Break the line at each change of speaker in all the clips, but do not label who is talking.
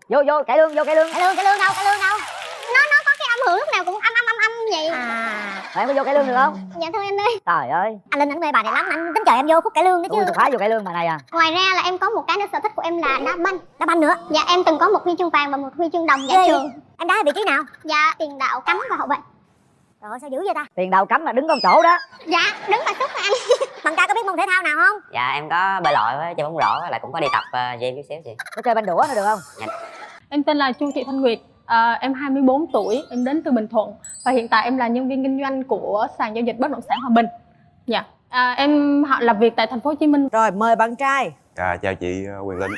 Vô vô cải lương, vô cải lương.
Cải lương đâu, cải lương đâu. Nó có cái âm hưởng lúc nào cũng âm vậy.
Rồi em có vô cải lương được không?
Dạ thưa anh ơi.
Trời ơi,
Anh Linh ảnh mê bà này lắm, anh tính chờ em vô khúc cải lương đó chứ.
tôi khoái vô cải lương bà này à.
Ngoài ra là em có một cái nữa, sở thích của em là đá banh. Đá banh nữa? Dạ em từng có một huy chương vàng và một huy chương đồng giải trường. Em đá ở vị trí nào? Dạ tiền đạo, cắm và hậu vệ. Trời ơi sao dữ vậy ta?
Tiền đầu cắm là đứng con chỗ đó.
Dạ đứng và xúc mà anh. Bằng ca có biết môn thể thao nào không?
Dạ em có bơi lội với chơi bóng rổ với lại cũng có đi tập gym chút xíu chị.
Có chơi banh đũa nữa được không?
Dạ.
Em tên là Chu Thị Thanh Nguyệt, em 24 tuổi, em đến từ Bình Thuận và hiện tại em là nhân viên kinh doanh của sàn giao dịch bất động sản Hòa Bình. Dạ. Em làm việc tại thành phố Hồ Chí Minh.
Rồi mời bạn trai.
Chào chị Quyền Linh.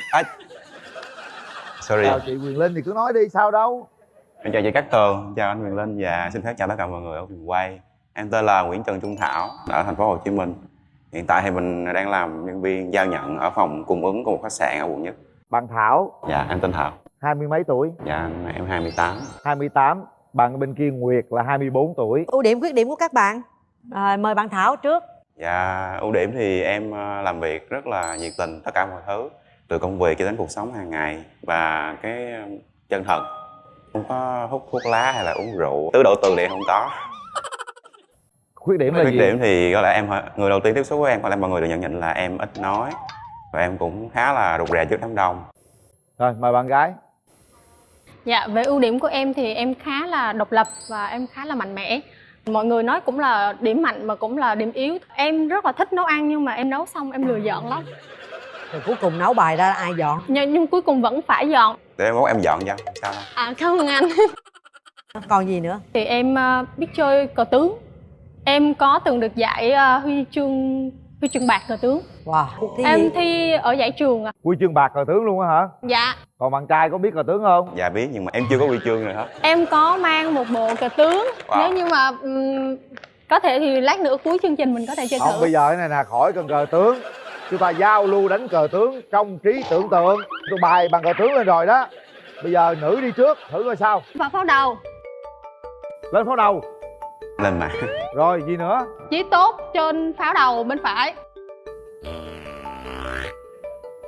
Sorry.
Chào chị Quyền Linh thì cứ nói đi, sao đâu.
Em chào chị Cát Tường, chào anh Quyền Linh và xin phép chào tất cả mọi người ở trường quay. Em tên là Nguyễn Trần Trung Thảo, ở thành phố Hồ Chí Minh. Hiện tại thì mình đang làm nhân viên giao nhận ở phòng cung ứng của một khách sạn ở quận Nhất.
Bạn Thảo,
Dạ, em tên Thảo.
20 mấy tuổi?
Dạ, em 28.
28. Bạn bên kia Nguyệt là 24 tuổi.
Ưu điểm khuyết điểm của các bạn. Rồi mời bạn Thảo trước.
Dạ, ưu điểm thì em làm việc rất là nhiệt tình tất cả mọi thứ, từ công việc cho đến cuộc sống hàng ngày, và cái chân thật, không có hút thuốc lá hay là uống rượu, tứ đổ tường thì không có.
Khuyết điểm là
Khuyết
gì?
điểm thì có lẽ em, người đầu tiên tiếp xúc với em có lẽ mọi người đều nhận định là em ít nói và em cũng khá là rụt rè trước đám đông.
Rồi mời bạn gái.
Dạ, về ưu điểm của em thì em khá là độc lập và em khá là mạnh mẽ. Mọi người nói cũng là điểm mạnh mà cũng là điểm yếu. Em rất là thích nấu ăn nhưng mà em nấu xong em lười dọn lắm.
Rồi cuối cùng nấu bài ra ai dọn?
Nhưng cuối cùng vẫn phải dọn.
Để em mốt em dọn cho, sao đâu.
Cảm ơn anh.
Còn gì nữa?
Thì em biết chơi cờ tướng. Em có từng được giải huy chương bạc cờ tướng.
Wow.
Em thi ở giải trường à.
Huy chương bạc cờ tướng luôn á hả?
Dạ.
Còn bạn trai có biết cờ tướng không?
Dạ biết nhưng mà em chưa có huy chương rồi hết.
Em có mang một bộ cờ tướng.
Wow.
Nếu như mà có thể thì lát nữa cuối chương trình mình có thể chơi
Không,
thử.
bây giờ cái này nè, khỏi cần cờ tướng. Chúng ta giao lưu đánh cờ tướng trong trí tưởng tượng. Tôi bài bằng cờ tướng lên rồi đó. Bây giờ nữ đi trước, thử coi sao.
Và pháo đầu.
Lên pháo đầu.
Lên mà.
Rồi gì nữa?
Chí tốt trên pháo đầu bên phải.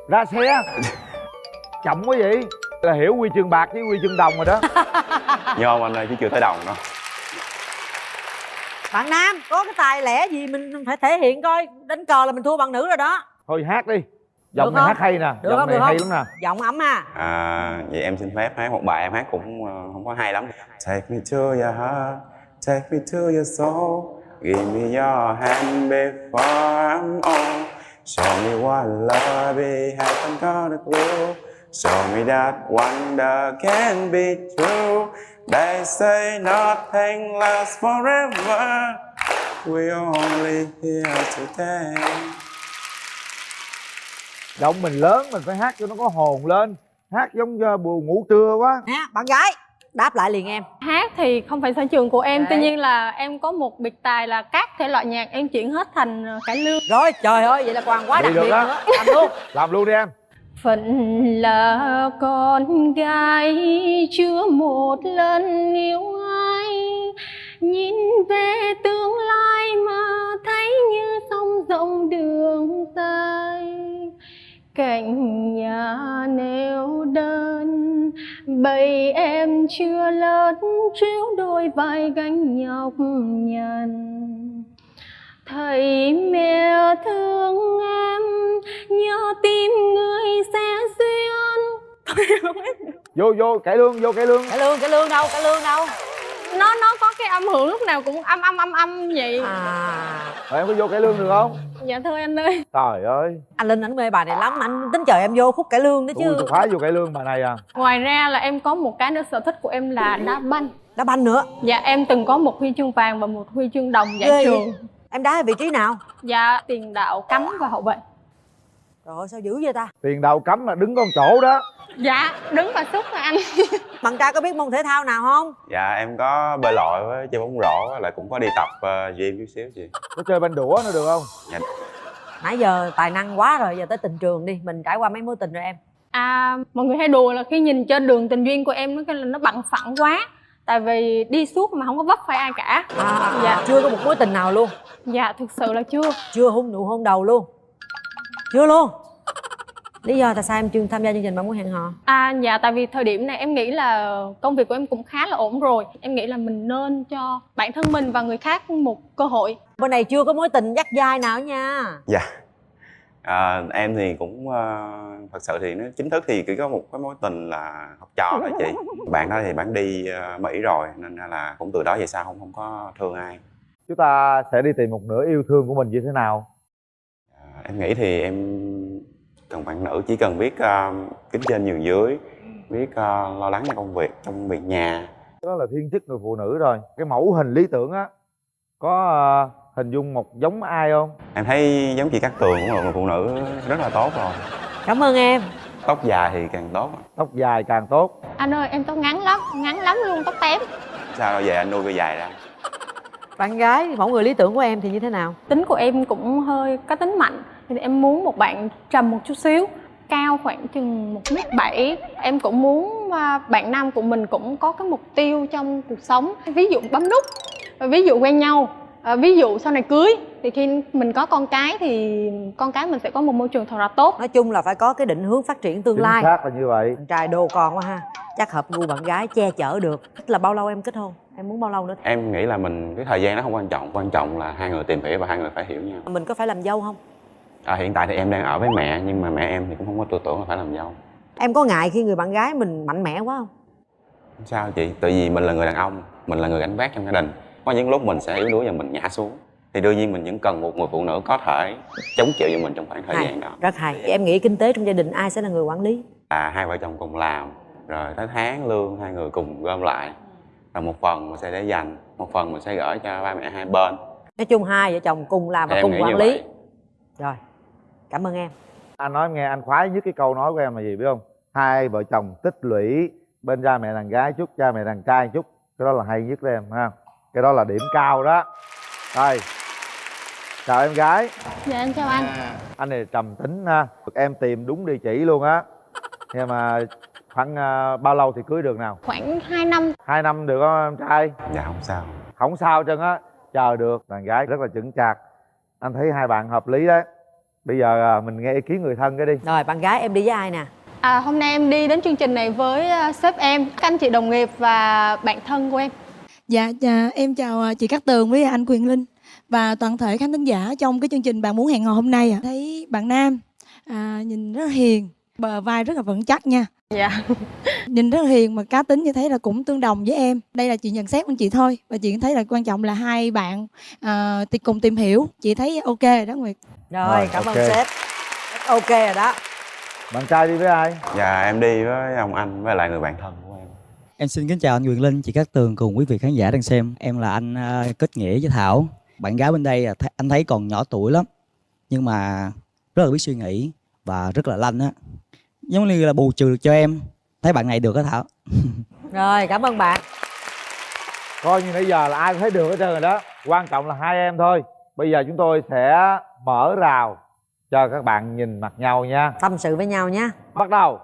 Ra xe. Chậm quá vậy. Là hiểu huy chương bạc với huy chương đồng rồi đó.
Nhôm anh ơi chứ chưa tới đồng đâu.
Bạn nam có cái tài lẻ gì mình phải thể hiện coi. Đánh cờ là mình thua bạn nữ rồi đó.
Thôi hát đi. Giọng
Được
này
không?
hát hay nè.
Được
Giọng
không?
này
Được
hay
không?
lắm nè.
Giọng ấm à.
Vậy em xin phép hát một bài em hát cũng không có hay lắm. Take me to your heart, take me to your soul, give me your hand before I'm old. Show me what love is, haven't got a clue. Show me that wonder can be true. They say nothing lasts forever. We're only here today.
Giọng mình lớn mình phải hát cho nó có hồn lên. Hát giống như buồn ngủ trưa quá.
Nè bạn gái đáp lại liền em.
Hát thì không phải sở trường của em.
Đấy.
Tuy nhiên là em có một biệt tài là các thể loại nhạc em chuyển hết thành cải lương.
Rồi trời ơi vậy là còn quá
Vậy
đặc
được
biệt
đó.
nữa. Làm luôn.
Làm luôn đi em.
Phận là con gái chưa một lần yêu ai, nhìn về tương lai mà thấy như sông rộng đường dài. Cạnh nhà neo đơn bầy em chưa lớn, tríu đôi vai gánh nhọc nhằn. Thầy mẹ thương em, nhớ tim người sẽ duyên.
Vô vô cải lương, vô cải lương.
Cải lương đâu, cải lương đâu.
Nó có cái âm hưởng lúc nào cũng âm vậy.
Rồi em có vô cải lương được không?
Dạ thưa anh ơi.
Trời ơi.
Anh Linh ảnh mê bà này lắm, anh tính chờ em vô khúc cải lương đó chứ.
Tôi khoái vô cải lương bà này à.
Ngoài ra là em có một cái nữa, sở thích của em là đá banh.
Đá banh nữa.
Dạ em từng có một huy chương vàng và một huy chương đồng giải
Ghê
trường.
vậy? Em đá ở vị trí nào?
Dạ tiền đạo, cắm và hậu vệ.
Trời ơi sao dữ vậy ta?
Tiền đầu cắm là đứng con chỗ đó.
Dạ đứng và xúc rồi anh.
Bạn trai có biết môn thể thao nào không?
Dạ em có bơi lội với chơi bóng rổ với lại cũng có đi tập gym chút xíu chị.
Có chơi banh đũa nữa được không?
Dạ.
Nãy giờ tài năng quá rồi, giờ tới tình trường đi. Mình trải qua mấy mối tình rồi em.
Mọi người hay đùa là khi nhìn trên đường tình duyên của em nó bằng phẳng quá. Tại vì đi suốt mà không có vấp phải ai cả. Dạ.
Chưa có một mối tình nào luôn?
Dạ thực sự là chưa.
Chưa hôn nụ hôn đầu luôn? Chưa luôn? Lý do tại sao em chưa tham gia chương trình Bạn Muốn Hẹn Hò?
Dạ tại vì thời điểm này em nghĩ là công việc của em cũng khá là ổn rồi. Em nghĩ là mình nên cho bản thân mình và người khác một cơ hội.
Bên này chưa có mối tình dắt dai nào nha.
Dạ. Em thì cũng thật sự thì nó chính thức thì chỉ có một cái mối tình là học trò thôi chị. Bạn đó thì bạn đi Mỹ rồi nên là cũng từ đó về sau không có thương ai.
Chúng ta sẽ đi tìm một nửa yêu thương của mình như thế nào?
Em nghĩ thì em cần bạn nữ chỉ cần biết kính trên nhường dưới, biết lo lắng cho công việc trong việc nhà.
Đó là thiên chức người phụ nữ rồi. Cái mẫu hình lý tưởng á, có hình dung một giống ai không?
Em thấy giống chị Cát Tường cũng là một phụ nữ rất là tốt rồi.
Cảm ơn em.
Tóc dài thì càng tốt.
Tóc dài càng tốt.
Anh ơi em tóc ngắn lắm luôn, tóc tém.
Sao đâu về anh nuôi cái dài ra.
Bạn gái, mẫu người lý tưởng của em thì như thế nào?
Tính của em cũng hơi có tính mạnh, thì em muốn một bạn trầm một chút xíu, cao khoảng chừng 1m7. Em cũng muốn bạn nam của mình cũng có cái mục tiêu trong cuộc sống, ví dụ bấm nút, ví dụ quen nhau, ví dụ sau này cưới, thì khi mình có con cái thì con cái mình sẽ có một môi trường thật là tốt.
Nói chung là phải có cái định hướng phát triển tương
Chính
lai.
xác là như vậy.
Bạn trai đô con quá ha. Chắc hợp gu bạn gái che chở được. Thích là bao lâu em kết hôn? Em muốn bao lâu nữa?
Em nghĩ là cái thời gian nó không quan trọng là hai người tìm hiểu và hai người phải hiểu nhau.
Mình có phải làm dâu không?
Hiện tại thì em đang ở với mẹ nhưng mà mẹ em thì cũng không có tư tưởng là phải làm dâu.
Em có ngại khi người bạn gái mình mạnh mẽ quá không?
Không sao chị, tại vì mình là người đàn ông, mình là người gánh vác trong gia đình. Có những lúc mình sẽ yếu đuối và mình ngã xuống. Thì đương nhiên mình vẫn cần một người phụ nữ có thể chống chịu cho mình trong khoảng thời gian đó.
Rất hay. Em nghĩ kinh tế trong gia đình ai sẽ là người quản lý?
Hai vợ chồng cùng làm, rồi tới tháng lương hai người cùng gom lại. Rồi một phần mình sẽ để dành, một phần mình sẽ gửi cho ba mẹ hai bên.
Nói chung hai vợ chồng cùng làm và
Em
cùng
nghĩ
quản
như
lý.
vậy.
Rồi, cảm ơn em.
Anh nói em nghe, anh khoái nhất cái câu nói của em là gì biết không? Hai vợ chồng tích lũy bên cha mẹ đàn gái chút, cha mẹ đàn trai chút. Cái đó là hay nhất đó em ha. Cái đó là điểm cao đó. Rồi, chào em gái.
Dạ em chào anh.
Anh này trầm tính ha. Em tìm đúng địa chỉ luôn á. Nhưng mà khoảng bao lâu thì cưới được nào?
Khoảng 2 năm.
2 năm được không em trai?
Dạ không sao.
Không sao chân á. Chờ được. Đàn gái rất là chững chạc. Anh thấy hai bạn hợp lý đấy. Bây giờ mình nghe ý kiến người thân cái đi.
Rồi, bạn gái em đi với ai nè?
Hôm nay em đi đến chương trình này với sếp em, các anh chị đồng nghiệp và bạn thân của em.
Dạ, em chào chị Cát Tường với anh Quyền Linh và toàn thể khán thính giả trong cái chương trình Bạn Muốn Hẹn Hò hôm nay. Thấy bạn nam nhìn rất là hiền, bờ vai rất là vững chắc nha.
Dạ.
Nhìn rất là hiền mà cá tính như thế là cũng tương đồng với em. Đây là chị nhận xét của chị thôi. Và chị thấy là quan trọng là hai bạn cùng tìm hiểu. Chị thấy ok rồi đó Nguyệt.
Rồi, cảm ơn
ok.
sếp. Ok rồi đó.
Bạn trai đi với ai?
Dạ em đi với ông anh với lại người bạn thân của em.
Em xin kính chào anh Quyền Linh, chị Cát Tường cùng quý vị khán giả đang xem. Em là anh kết nghĩa với Thảo. Bạn gái bên đây anh thấy còn nhỏ tuổi lắm, nhưng mà rất là biết suy nghĩ và rất là lanh á. Giống như là bù trừ được cho em. Thấy bạn này được á Thảo.
Rồi, cảm ơn bạn.
Coi như nãy giờ là ai cũng thấy được hết trơn rồi đó. Quan trọng là hai em thôi. Bây giờ chúng tôi sẽ mở rào cho các bạn nhìn mặt nhau nha.
Tâm sự với nhau nha.
Bắt đầu.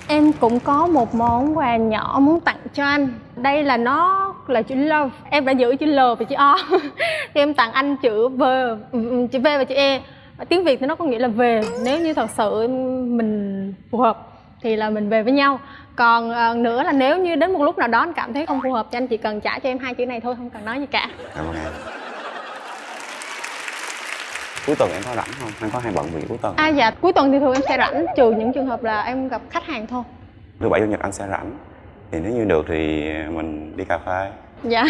Em cũng có một món quà nhỏ muốn tặng cho anh. Đây là nó là chữ love. Em đã giữ chữ L và chữ O. Thì em tặng anh chữ V, chữ V và chữ E. Tiếng Việt thì nó có nghĩa là về. Nếu như thật sự mình phù hợp thì là mình về với nhau. Còn nữa là nếu như đến một lúc nào đó anh cảm thấy không phù hợp thì anh chỉ cần trả cho em hai chữ này thôi, không cần nói gì cả.
Cảm ơn em. Cuối tuần em có rảnh không? Em có hay bận việc cuối tuần?
Dạ, cuối tuần thì thường em sẽ rảnh, trừ những trường hợp là em gặp khách hàng thôi.
Thứ bảy chủ nhật anh sẽ rảnh. Thì nếu như được thì mình đi cà phê.
Dạ.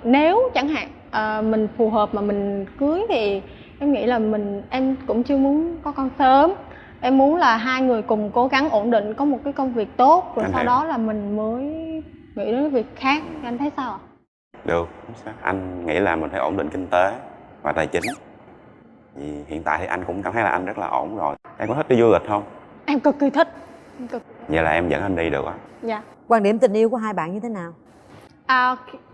Nếu chẳng hạn mình phù hợp mà mình cưới thì em nghĩ là em cũng chưa muốn có con sớm. Em muốn là hai người cùng cố gắng ổn định, có một cái công việc tốt, rồi
Anh
sau
hiểu.
đó là mình mới nghĩ đến việc khác. Anh thấy sao ạ?
Được, không sao. Anh nghĩ là mình phải ổn định kinh tế và tài chính. Vì hiện tại thì anh cũng cảm thấy là anh rất là ổn rồi. Em có thích đi du lịch không?
Em cực kỳ thích.
Vậy là em dẫn anh đi được á.
Dạ.
Quan điểm tình yêu của hai bạn như thế nào?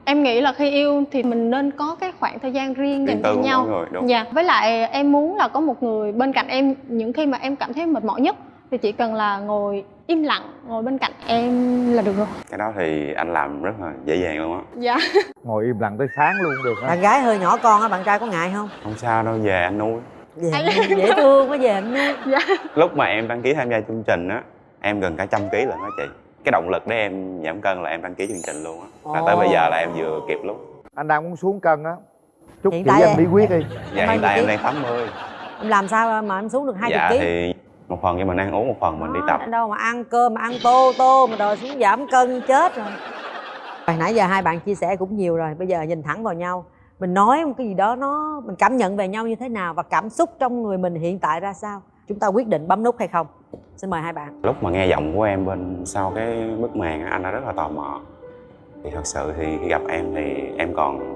Em nghĩ là khi yêu thì mình nên có cái khoảng thời gian riêng dành cho
của
nhau.
mỗi người, đúng.
Dạ. Với lại em muốn là có một người bên cạnh em những khi mà em cảm thấy mệt mỏi nhất. thì chỉ cần là ngồi im lặng, ngồi bên cạnh em là được rồi.
Cái đó thì anh làm rất là dễ dàng luôn á.
Dạ.
Ngồi im lặng tới sáng luôn được hả?
Bạn gái hơi nhỏ con á, bạn trai có ngại không?
Không sao đâu, về anh nuôi.
Dễ thương quá, về anh nuôi.
Dạ.
Lúc mà em đăng ký tham gia chương trình á, em gần cả 100 kg lận đó chị. Cái động lực để em giảm cân là em đăng ký chương trình luôn á. Và tới bây giờ là em vừa kịp lúc.
Anh đang muốn xuống cân á, chúc
Hiện
chỉ
tại
anh bí quyết đi.
Dạ hiện tại em đang 80.
Em làm sao mà em xuống được 20
Dạ
kg?
thì một phần cho mình ăn uống, một phần mình đi tập.
Đâu mà ăn cơm mà ăn tô mà đòi xuống giảm cân chết rồi. Hồi nãy giờ hai bạn chia sẻ cũng nhiều rồi, bây giờ nhìn thẳng vào nhau, mình nói một cái gì đó mình cảm nhận về nhau như thế nào và cảm xúc trong người mình hiện tại ra sao, chúng ta quyết định bấm nút hay không. Xin mời hai bạn.
Lúc mà nghe giọng của em bên sau cái bức màn á, anh đã rất là tò mò. Thì thật sự thì khi gặp em thì em còn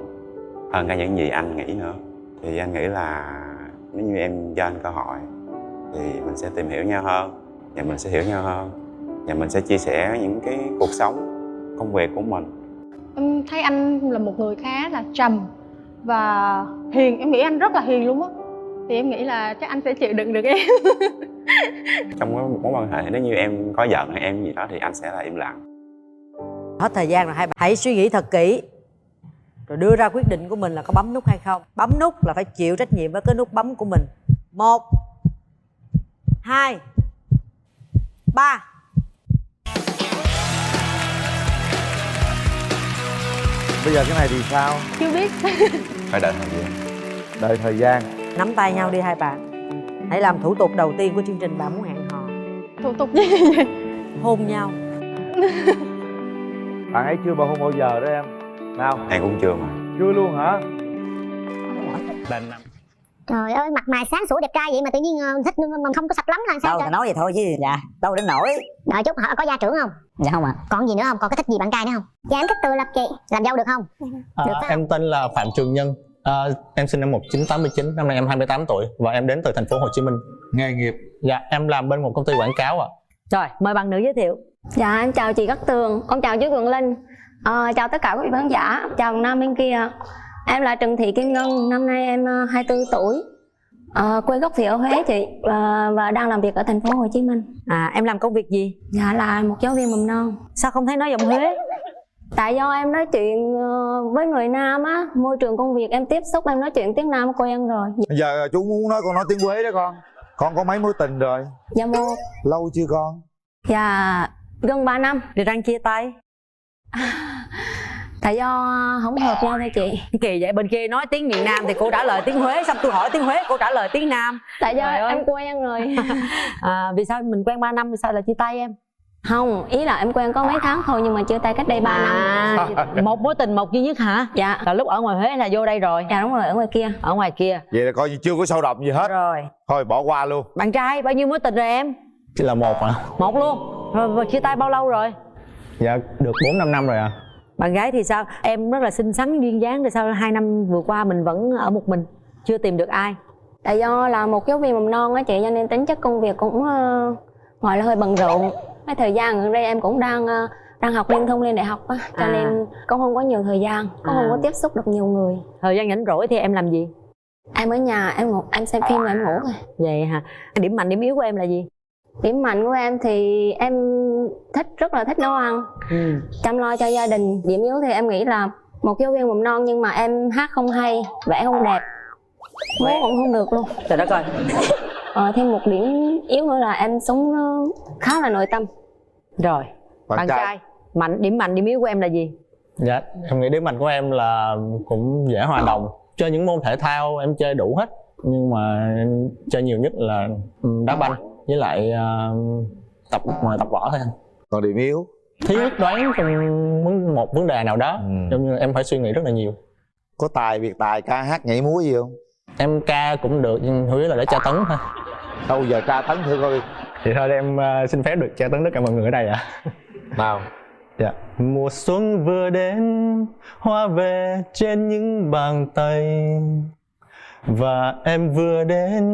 hơn cả những gì anh nghĩ nữa. Thì anh nghĩ là nếu như em cho anh cơ hội thì mình sẽ tìm hiểu nhau hơn, và mình sẽ hiểu nhau hơn, và mình sẽ chia sẻ những cái cuộc sống, công việc của mình.
Em thấy anh là một người khá là trầm và hiền, em nghĩ anh rất là hiền luôn á. Thì em nghĩ là chắc anh sẽ chịu đựng được em.
Trong cái mối quan hệ nếu như em có giận hay em gì đó thì anh sẽ là im lặng.
Hết thời gian rồi, hai bạn hãy suy nghĩ thật kỹ rồi đưa ra quyết định của mình là có bấm nút hay không. Bấm nút là phải chịu trách nhiệm với cái nút bấm của mình. 1 2 3.
Bây giờ cái này thì sao?
Chưa biết.
Phải đợi thời gian.
Đợi thời gian.
Nắm tay nhau đi hai bạn. Hãy làm thủ tục đầu tiên của chương trình Bạn Muốn Hẹn Hò.
Thủ tục gì vậy?
Hôn nhau.
Bạn ấy chưa bao hôn bao giờ đó em. Nào.
Em cũng chưa mà.
Chưa luôn hả?
Trời ơi, mặt mày sáng sủa đẹp trai vậy mà tự nhiên thích mà không có sạch lắm là sao?
Đâu
trời?
thì nói vậy thôi chứ dạ đâu đến nổi.
Đợi chút, họ có gia trưởng không?
Dạ không ạ.
Còn gì nữa không? Còn có thích gì bạn trai nữa không? Dạ em thích Từ Lập chị. Làm dâu được không? Được phải không?
Em tên là Phạm Trường Nhân. Em sinh năm 1989, năm nay em 28 tuổi và em đến từ thành phố Hồ Chí Minh.
Nghề nghiệp?
Dạ, em làm bên một công ty quảng cáo ạ.
Rồi, mời bạn nữ giới thiệu.
Dạ, em chào chị Cát Tường, con chào chú Quỳnh Linh, chào tất cả quý vị khán giả, chào nam bên kia. Em là Trần Thị Kim Ngân, năm nay em 24 tuổi, quê gốc thì ở Huế chị, và đang làm việc ở thành phố Hồ Chí Minh.
Em làm công việc gì?
Dạ là một giáo viên mầm non.
Sao không thấy nói giọng Huế?
Tại do em nói chuyện với người Nam á, môi trường công việc em tiếp xúc em nói chuyện tiếng Nam quen rồi.
Bây giờ chú muốn nói con nói tiếng Huế đó con. Con có mấy mối tình rồi?
Dạ một.
Lâu chưa con?
Dạ gần 3 năm.
Rồi đang chia tay?
Tại do không hợp nhau thôi chị.
Kỳ vậy, bên kia nói tiếng miền Nam thì cô trả lời tiếng Huế, xong tôi hỏi tiếng Huế cô trả lời tiếng Nam.
Tại do em quen rồi.
Vì sao mình quen 3 năm vì sao lại chia tay em?
Không, ý là em quen có mấy tháng thôi nhưng mà chia tay cách đây 3 năm.
Một mối tình một duy nhất hả?
Dạ.
Là lúc ở ngoài Huế hay là vô đây rồi?
Dạ đúng rồi, ở ngoài kia.
Ở ngoài kia.
Vậy là coi như chưa có sâu đậm gì hết.
Rồi.
Thôi bỏ qua luôn.
Bạn trai bao nhiêu mối tình rồi em?
Chỉ là một ạ.
Một luôn. Rồi chia tay bao lâu rồi?
Dạ được 4-5 năm rồi ạ.
Bạn gái thì sao? Em rất là xinh xắn duyên dáng, rồi sao 2 năm vừa qua mình vẫn ở một mình, chưa tìm được ai?
Tại do là một giáo viên mầm non á chị, cho nên tính chất công việc cũng gọi là hơi bận rộn. Cái thời gian gần đây em cũng đang học liên thông lên đại học á, cho nên cũng không có nhiều thời gian, cũng không có tiếp xúc được nhiều người.
Thời gian rảnh rỗi thì em làm gì?
Em ở nhà em ngủ, em xem phim rồi em ngủ thôi.
Vậy hả? Điểm mạnh điểm yếu của em là gì?
Điểm mạnh của em thì em rất là thích nấu ăn, chăm lo cho gia đình. Điểm yếu thì em nghĩ là một giáo viên mầm non nhưng mà em hát không hay, vẽ không đẹp, múa cũng không được luôn.
Trời đất ơi.
Thêm một điểm yếu nữa là em sống khá là nội tâm.
Rồi, bạn trai điểm mạnh điểm yếu của em là gì?
Dạ, em nghĩ điểm mạnh của em là cũng dễ hòa đồng. Chơi những môn thể thao em chơi đủ hết, nhưng mà em chơi nhiều nhất là đá banh với lại tập võ thôi anh.
Còn điểm yếu?
Thiếu đoán trong một vấn đề nào đó, giống như em phải suy nghĩ rất là nhiều.
Có biệt tài ca hát nhảy múa gì không?
Em ca cũng được nhưng chủ yếu là để tra tấn thôi.
Đâu giờ tra tấn thử coi.
Thì thôi em xin phép được tra tấn tất cả mọi người ở đây ạ.
Nào.
Dạ. Mùa xuân vừa đến, hoa về trên những bàn tay, và em vừa đến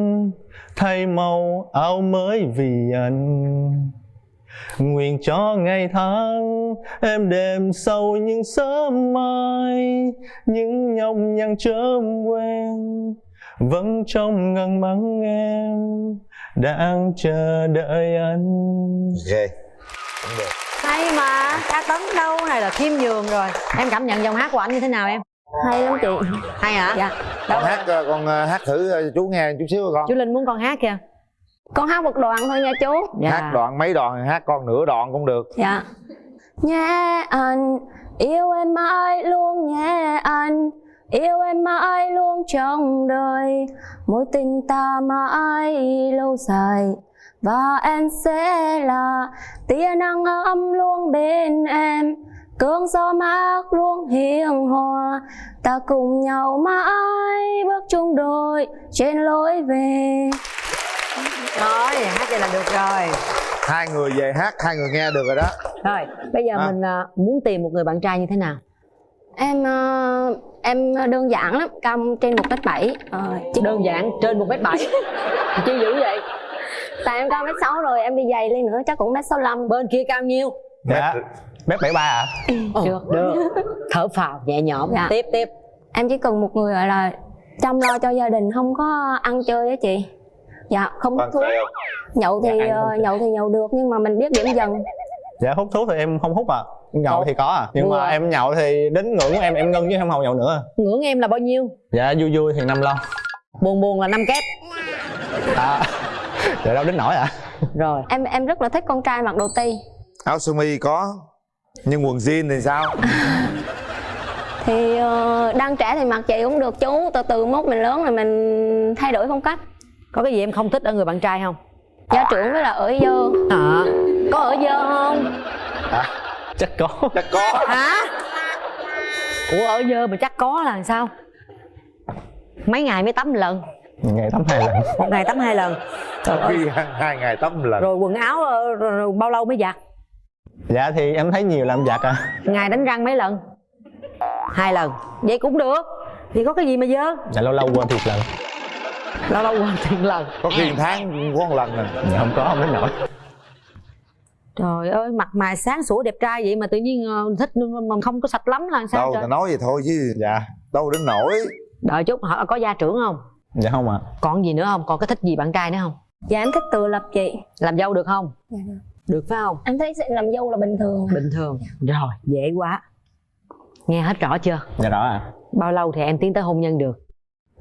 thay màu áo mới vì anh. Nguyện cho ngày tháng em đêm sâu những sớm mai, những nhọc nhằn chớm quen, vẫn trông ngần mắng em đang chờ đợi anh.
Ok, cũng được.
Hay mà, ca tấn đâu, này là khiêm nhường rồi. Em cảm nhận giọng hát của anh như thế nào em?
Hay lắm chị.
Hay hả?
Dạ.
Con hát thử chú nghe chút xíu con.
Chú Linh muốn con hát kìa.
Con hát một đoạn thôi nha chú.
Dạ.
Hát đoạn mấy đoạn, hát con nửa đoạn cũng được.
Dạ. Nhé anh, yêu em mãi luôn nhé anh, yêu em mãi luôn trong đời, mối tình ta mãi lâu dài, và em sẽ là tia nắng ấm luôn bên em, cơn gió mát luôn hiền hòa, ta cùng nhau mãi bước chung đôi trên lối về.
Rồi, hát vậy là được rồi.
Hai người về hát, hai người nghe được rồi đó.
Rồi, bây giờ mình muốn tìm một người bạn trai như thế nào?
Em đơn giản lắm, cao trên 1m7.
Đơn giản trên 1m7. Chi dữ vậy?
Tại em cao 1m6 rồi, em đi giày lên nữa chắc cũng 1m65.
Bên kia cao nhiêu?
Dạ, 1m73 ạ.
Được. Thở phào nhẹ nhõm.
Dạ.
Tiếp.
Em chỉ cần một người gọi là chăm lo cho gia đình, không có ăn chơi á chị. Dạ, không hút thuốc. Nhậu thì nhậu được, nhưng mà mình biết điểm dần.
Dạ, hút thuốc thì em không hút à. Nhậu thì có à, nhưng mà em nhậu thì đến ngưỡng của em ngưng chứ em không nhậu nữa.
Ngưỡng em là bao nhiêu?
Dạ, vui thì 5 lon.
Buồn là 5 kép.
Dạ đâu đến nổi ạ.
Rồi.
Em rất là thích con trai mặc đồ ti.
Áo sơ mi có, nhưng quần jean thì sao?
Thì đang trẻ thì mặc chị cũng được chú, từ từ mốt mình lớn rồi mình thay đổi phong cách.
Có cái gì em không thích ở người bạn trai không?
Gia trưởng với là ở dơ.
Có ở dơ không?
Chắc có.
Hả? Ủa ở dơ mà chắc có là sao? Mấy ngày mới tắm lần?
Ngày tắm 2 lần.
Một ngày tắm 2 lần.
Khi 2 ngày tắm 1 lần.
Rồi quần áo rồi bao lâu mới giặt?
Dạ thì em thấy nhiều làm giặt à.
Ngày đánh răng mấy lần? 2 lần. Vậy cũng được. Thì có cái gì mà dơ?
Dạ lâu quên thiệt lần.
Lâu quên thiệt lần.
Có khi 1 tháng có 1 lần nè.
Dạ không đến nổi.
Trời ơi, mặt mày sáng sủa đẹp trai vậy mà tự nhiên thích mà không có sạch lắm là sao?
Đâu,
trời?
ta nói vậy thôi chứ.
Dạ.
Đâu đến nổi.
Đợi chút, họ có gia trưởng không?
Dạ không ạ.
Còn gì nữa không? Còn cái thích gì bạn trai nữa không?
Dạ em thích tự lập chị.
Làm dâu được không?
Dạ được.
Được phải không?
Em thấy làm dâu là bình thường.
Bình thường. Rồi, dễ quá. Nghe hết rõ chưa?
Dạ rõ ạ.
Bao lâu thì em tiến tới hôn nhân được?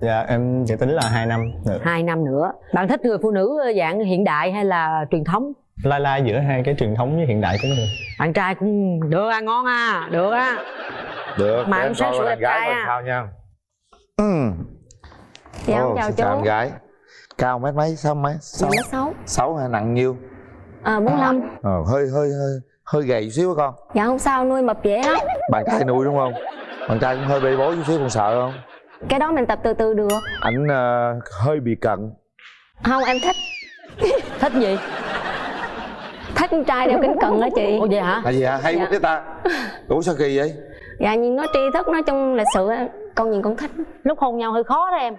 Dạ em dự tính là 2 năm nữa.
2 năm nữa. Bạn thích người phụ nữ dạng hiện đại hay là truyền thống?
Lai giữa hai cái truyền thống với hiện đại cũng được.
Bạn trai cũng được à, ngon à, được á.
Được.
Mà em sáng sủa đẹp trai à.
Sao nha.
Dạ chào chú.
Chào em gái. Cao mét mấy, 6 mấy?
6.
6 hay nặng nhiêu?
45.
Hơi gầy chút xíu con.
Dạ không sao, nuôi mập dễ lắm.
Bạn trai nuôi đúng không? Bạn trai cũng hơi bê bối chút xíu, con sợ không?
Cái đó mình tập từ từ được.
Ảnh hơi bị cận.
Không, em thích.
Thích gì?
Thích con trai đeo kính cận đó chị.
Ủa vậy hả?
Là gì hả? Hay quá thế ta. Ủa sao kỳ vậy?
Dạ nhìn nó tri thức, nói chung lịch sự con nhìn con thích.
Lúc hôn nhau hơi khó đó em.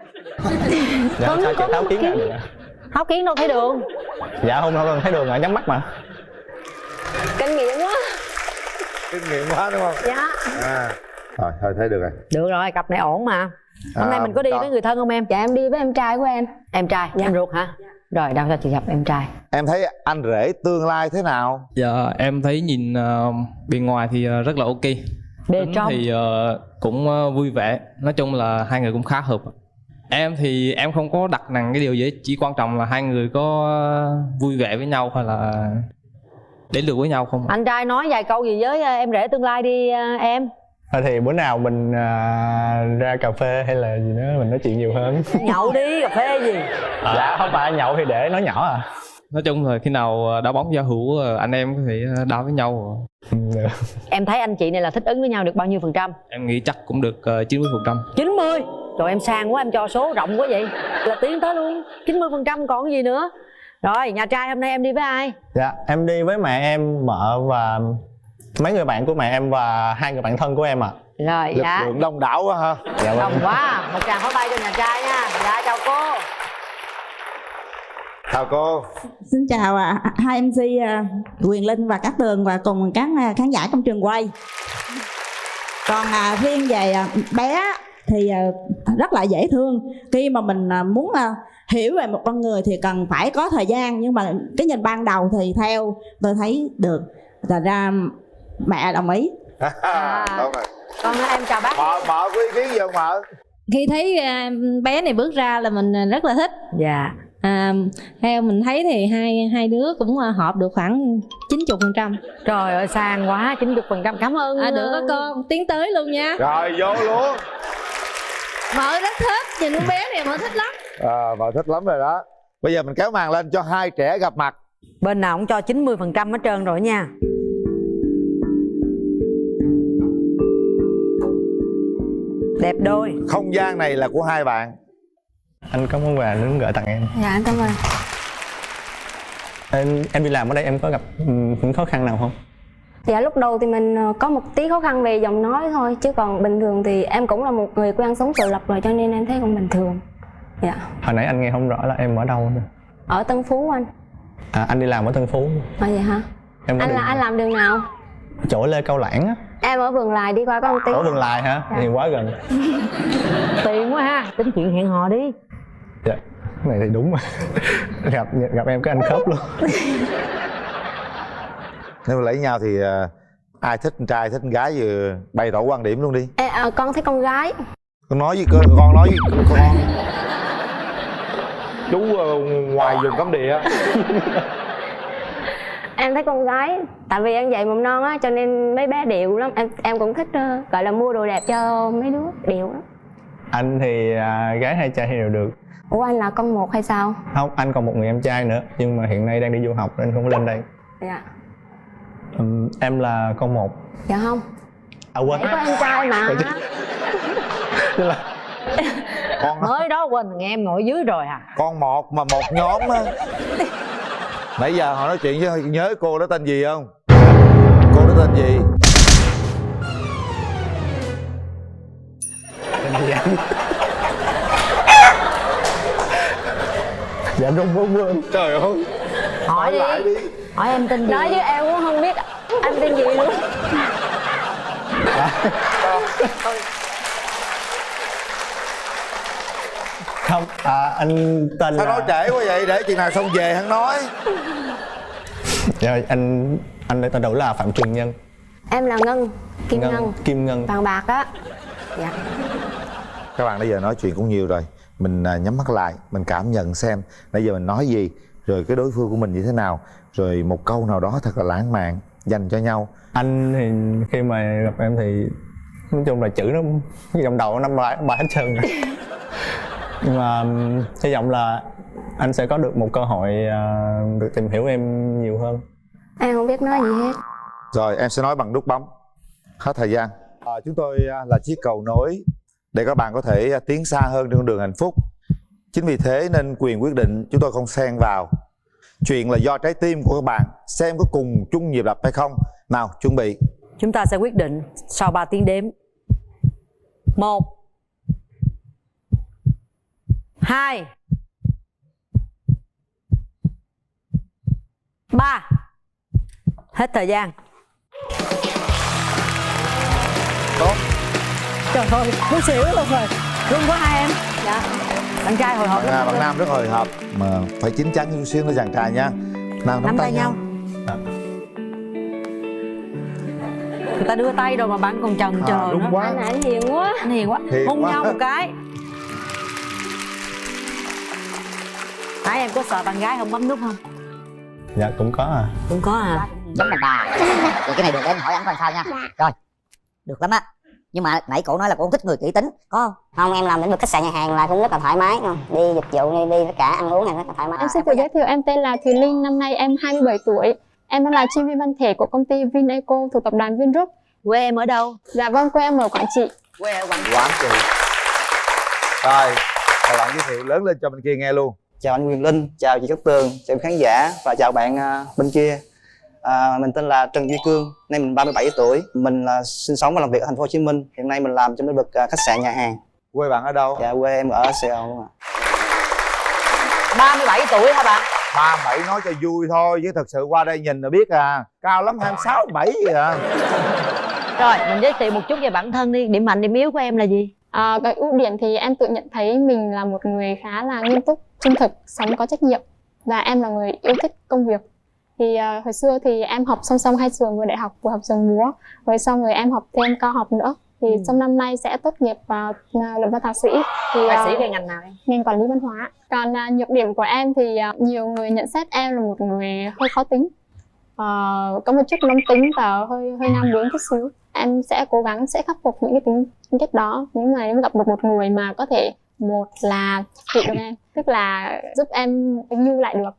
Dạ sao chị tháo kiến ra được?
Tháo kiến đâu thấy đường.
Dạ không đâu thấy đường à, nhắm mắt mà.
Kinh nghiệm quá.
Kinh nghiệm quá đúng không?
Dạ.
Rồi thôi thấy được rồi.
Được rồi, cặp này ổn mà. Hôm nay mình có đi với người thân không em?
Dạ em đi với em trai của em.
Em trai, em ruột hả? Rồi đâu cho chị gặp em trai.
Em thấy anh rể tương lai thế nào?
Dạ em thấy nhìn bề ngoài thì rất là ok.
Bề trong
thì cũng vui vẻ. Nói chung là hai người cũng khá hợp. Em thì em không có đặt nặng cái điều gì, chỉ quan trọng là hai người có vui vẻ với nhau hay là đến được với nhau không.
Anh trai nói vài câu gì với em rể tương lai đi em.
Thì bữa nào mình ra cà phê hay là gì nữa mình nói chuyện nhiều hơn.
Nhậu đi, cà phê gì?
Dạ không phải nhậu thì để nói nhỏ à.
Nói chung là khi nào đá bóng giao hữu anh em có thể đá với nhau.
Em thấy anh chị này là thích ứng với nhau được bao nhiêu %?
Em nghĩ chắc cũng được 90%.
90? Rồi em sang quá, em cho số rộng quá vậy. Là tiến tới luôn 90% còn cái gì nữa. Rồi nhà trai hôm nay em đi với ai?
Dạ em đi với mẹ em, vợ và mấy người bạn của mẹ em và 2 người bạn thân của em ạ.
Rồi
lực
dạ.
lượng đông đảo quá ha.
Dạ
Đông quá. Một tràng pháo tay cho nhà trai nha. Dạ chào cô.
Chào cô.
Xin chào hai MC Quyền Linh và Cát Tường và cùng các khán giả trong trường quay. Còn riêng về bé thì rất là dễ thương. Khi mà mình muốn hiểu về một con người thì cần phải có thời gian, nhưng mà cái nhìn ban đầu thì theo tôi thấy được. Thật ra mẹ đồng ý.
Đúng rồi.
Con em chào bác.
Mợ có ý kiến gì không mợ?
Khi thấy bé này bước ra là mình rất là thích.
Dạ.
Theo mình thấy thì hai đứa cũng hợp được khoảng 90%.
Trời ơi sang quá, 90%, cảm ơn.
Được có con, tiến tới luôn nha.
Rồi vô luôn.
Mợ rất thích, nhìn con bé này mợ thích lắm.
Mợ thích lắm rồi đó. Bây giờ mình kéo màn lên cho hai trẻ gặp mặt.
Bên nào cũng cho 90% hết trơn rồi nha. Đẹp đôi.
Không gian này là của hai bạn.
Anh có món quà muốn gửi tặng em.
Dạ anh cảm ơn.
Em đi làm ở đây em có gặp những khó khăn nào không?
Dạ lúc đầu thì mình có một tí khó khăn về giọng nói thôi, chứ còn bình thường thì em cũng là một người quen sống tự lập rồi, cho nên em thấy cũng bình thường. Dạ.
Hồi nãy anh nghe không rõ là em ở đâu nữa.
Ở Tân Phú anh.
Anh đi làm ở Tân Phú.
Vậy hả?
Em
anh làm đường nào?
Chỗ Lê Câu Lãng á.
Em ở Vườn Lài đi qua có một tí.
Ở Vườn Lài hả?
Dạ.
Thì quá gần.
Tiện quá ha. Tính chuyện hẹn hò đi.
Dạ. Cái này thì đúng mà. gặp em cái anh khớp luôn.
Nếu mà lấy nhau thì ai thích con trai thích con gái gì bày tỏ quan điểm luôn đi.
Con thích con gái.
Con nói với con nói với con. Chú ngoài vùng cấm địa.
Em thấy con gái, tại vì em dạy mầm non á, cho nên mấy bé điệu lắm. Em cũng thích gọi là mua đồ đẹp cho mấy đứa điệu lắm.
Anh thì gái hay trai thì đều được.
Ủa anh là con một hay sao?
Không, anh còn một người em trai nữa, nhưng mà hiện nay đang đi du học nên không có lên đây.
Dạ.
Em là con một.
Dạ không.
Quên.
Có em trai mà.
Con
mới đó quên thằng em ngồi dưới rồi à.
Con một mà một nhóm á. Nãy giờ họ nói chuyện với nhớ cô đó tên gì không? Cô đó tên gì?
Tên gì anh? Dạ đúng quên. Trời ơi.
Hỏi lại đi. Hỏi em tên gì?
Nói với em cũng không biết anh tên gì luôn.
Không, anh tên
Sao
là...
nói trễ quá vậy? Để chừng nào xong về hắn nói.
Dạ, anh tên đủ là Phạm Trường Nhân.
Em là Ngân, Kim Ngân.
Kim Ngân.
Vàng bạc á. Dạ.
Các bạn bây giờ nói chuyện cũng nhiều rồi. Mình nhắm mắt lại, mình cảm nhận xem nãy giờ mình nói gì, rồi cái đối phương của mình như thế nào, rồi một câu nào đó thật là lãng mạn dành cho nhau.
Anh thì khi mà gặp em thì nói chung là chữ nó trong đầu nó năm bài hết trơn rồi. Nhưng mà hy vọng là anh sẽ có được một cơ hội được tìm hiểu em nhiều hơn.
Em không biết nói gì hết.
Rồi em sẽ nói bằng nút bấm. Hết thời gian. Chúng tôi là chiếc cầu nối để các bạn có thể tiến xa hơn trên con đường hạnh phúc. Chính vì thế nên quyền quyết định chúng tôi không xen vào. Chuyện là do trái tim của các bạn, xem có cùng chung nhịp đập hay không. Nào chuẩn bị.
Chúng ta sẽ quyết định sau 3 tiếng đếm. 1 2 3. Hết thời gian.
Tốt.
Trời ơi, muốn xỉu luôn rồi. Rung quá hai em. Dạ. Bạn trai hồi hộp lắm.
Bạn nam rất hồi hộp. Mà phải chín chắn chút xíu nữa chàng trai nha. Nào nắm tay nhau.
Người ta đưa tay rồi mà bạn còn chần chờ
đúng
nữa.
quá.
Anh hiền quá.
Anh hiền quá. Hôn nhau một cái. Nãy em có sợ bạn gái không bấm nút không?
Dạ cũng có à.
Cũng có à.
Giống đàn bà. Vậy cái này được, em hỏi anh coi sao nha. Rồi. Được lắm á. Nhưng mà nãy cổ nói là cô thích người kỹ tính, có không?
Không, em làm lĩnh vực khách sạn nhà hàng là cũng rất là thoải mái. Đi dịch vụ, đi tất cả ăn uống này rất là thoải mái.
Em xin tự giới thiệu, em tên là Thùy Linh, năm nay em 27 tuổi. Em đang là chuyên viên văn thể của công ty Vineco thuộc tập đoàn Vingroup.
Quê em ở đâu?
Dạ vâng, quê em ở Quảng Trị.
Quê ở Quảng
Trị. Rồi, các bạn giới thiệu lớn lên cho bên kia nghe luôn.
Chào anh Quyền Linh, chào chị Cát Tường, chào khán giả và chào bạn bên kia. Mình tên là Trần Duy Cương, nay mình 37 tuổi. Mình sinh sống và làm việc ở thành phố Hồ Chí Minh. Hiện nay mình làm trong lĩnh vực khách sạn nhà hàng.
Quê bạn ở đâu?
Dạ, quê em ở Sài Gòn luôn ạ.
37 tuổi hả bạn?
37 nói cho vui thôi chứ thật sự qua đây nhìn là biết à. Cao lắm 26, 27 vậy à.
Rồi, mình giới thiệu một chút về bản thân đi. Điểm mạnh, điểm yếu của em là gì?
Cái ưu điểm thì em tự nhận thấy mình là một người khá là nghiêm túc, trung thực, sống có trách nhiệm, và em là người yêu thích công việc. Thì hồi xưa thì em học song song hai trường, vừa đại học vừa học trường múa, rồi xong rồi em học thêm cao học nữa. Thì trong năm nay sẽ tốt nghiệp luận văn thạc sĩ. Thì
thạc sĩ về ngành nào em?
Ngành quản lý văn hóa. Còn nhược điểm của em thì nhiều người nhận xét em là một người hơi khó tính, có một chút nóng tính và hơi nam bướng chút xíu. Em sẽ cố gắng sẽ khắc phục những cái tính cách đó. Những ngày em gặp được một người mà có thể, một là chịu được em, tức là giúp em nhu lại được.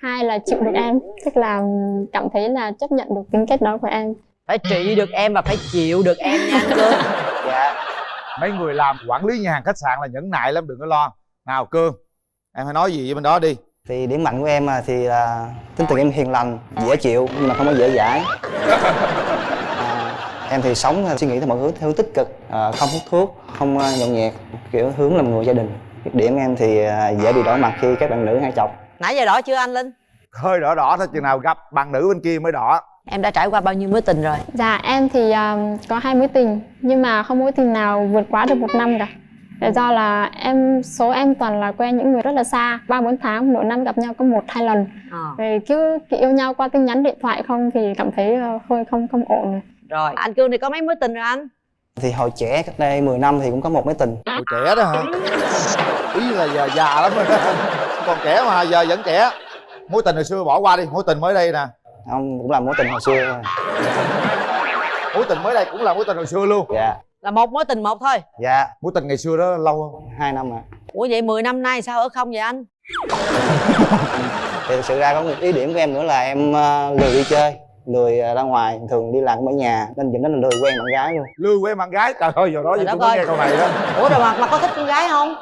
Hai là chịu được em, tức là cảm thấy là chấp nhận được tính cách đó của em.
Phải trị được em và phải chịu được em nha anh Cương.
Dạ. Mấy người làm quản lý nhà hàng khách sạn là nhẫn nại lắm, đừng có lo. Nào Cương, em hãy nói gì với bên đó đi.
Thì điểm mạnh của em thì tính tình em hiền lành, dễ chịu nhưng mà không có dễ dãi. Em thì sống suy nghĩ theo mọi hướng theo tích cực, không hút thuốc, không nhậu nhẹt, kiểu hướng làm người gia đình. Cái điểm em thì dễ bị đỏ mặt khi các bạn nữ hay chọc.
Nãy giờ đỏ chưa anh Linh?
Hơi đỏ đỏ thôi, chừng nào gặp bạn nữ bên kia mới đỏ.
Em đã trải qua bao nhiêu mối tình rồi?
Dạ em thì có 2 mối tình, nhưng mà không mối tình nào vượt quá được 1 năm cả. Tại do là số em toàn là quen những người rất là xa, 3-4 tháng, nửa năm gặp nhau có 1-2 lần. Rồi cứ yêu nhau qua tin nhắn điện thoại không thì cảm thấy hơi không ổn.
Rồi anh Cương thì có mấy mối tình rồi anh?
Thì hồi trẻ cách đây 10 năm thì cũng có một mối tình.
Hồi trẻ đó hả? Ý là giờ già lắm rồi đó. Còn trẻ mà giờ vẫn trẻ. Mối tình hồi xưa bỏ qua đi, mối tình mới đây nè.
Không, cũng là mối tình hồi xưa thôi.
Mối tình mới đây cũng là mối tình hồi xưa luôn?
Dạ.
Là một mối tình một thôi?
Dạ.
Mối tình ngày xưa đó lâu không?
2 năm ạ.
Ủa vậy 10 năm nay sao ở không vậy anh?
Thì thực sự ra có một ý điểm của em nữa là em lười đi chơi, lười ra ngoài, thường đi làm ở nhà nên dẫn đến là lười quen bạn gái luôn.
Lười quen bạn gái? Trời ơi, giờ đó giờ tôi mới nghe câu này đó.
Ủa rồi mà có thích con gái không?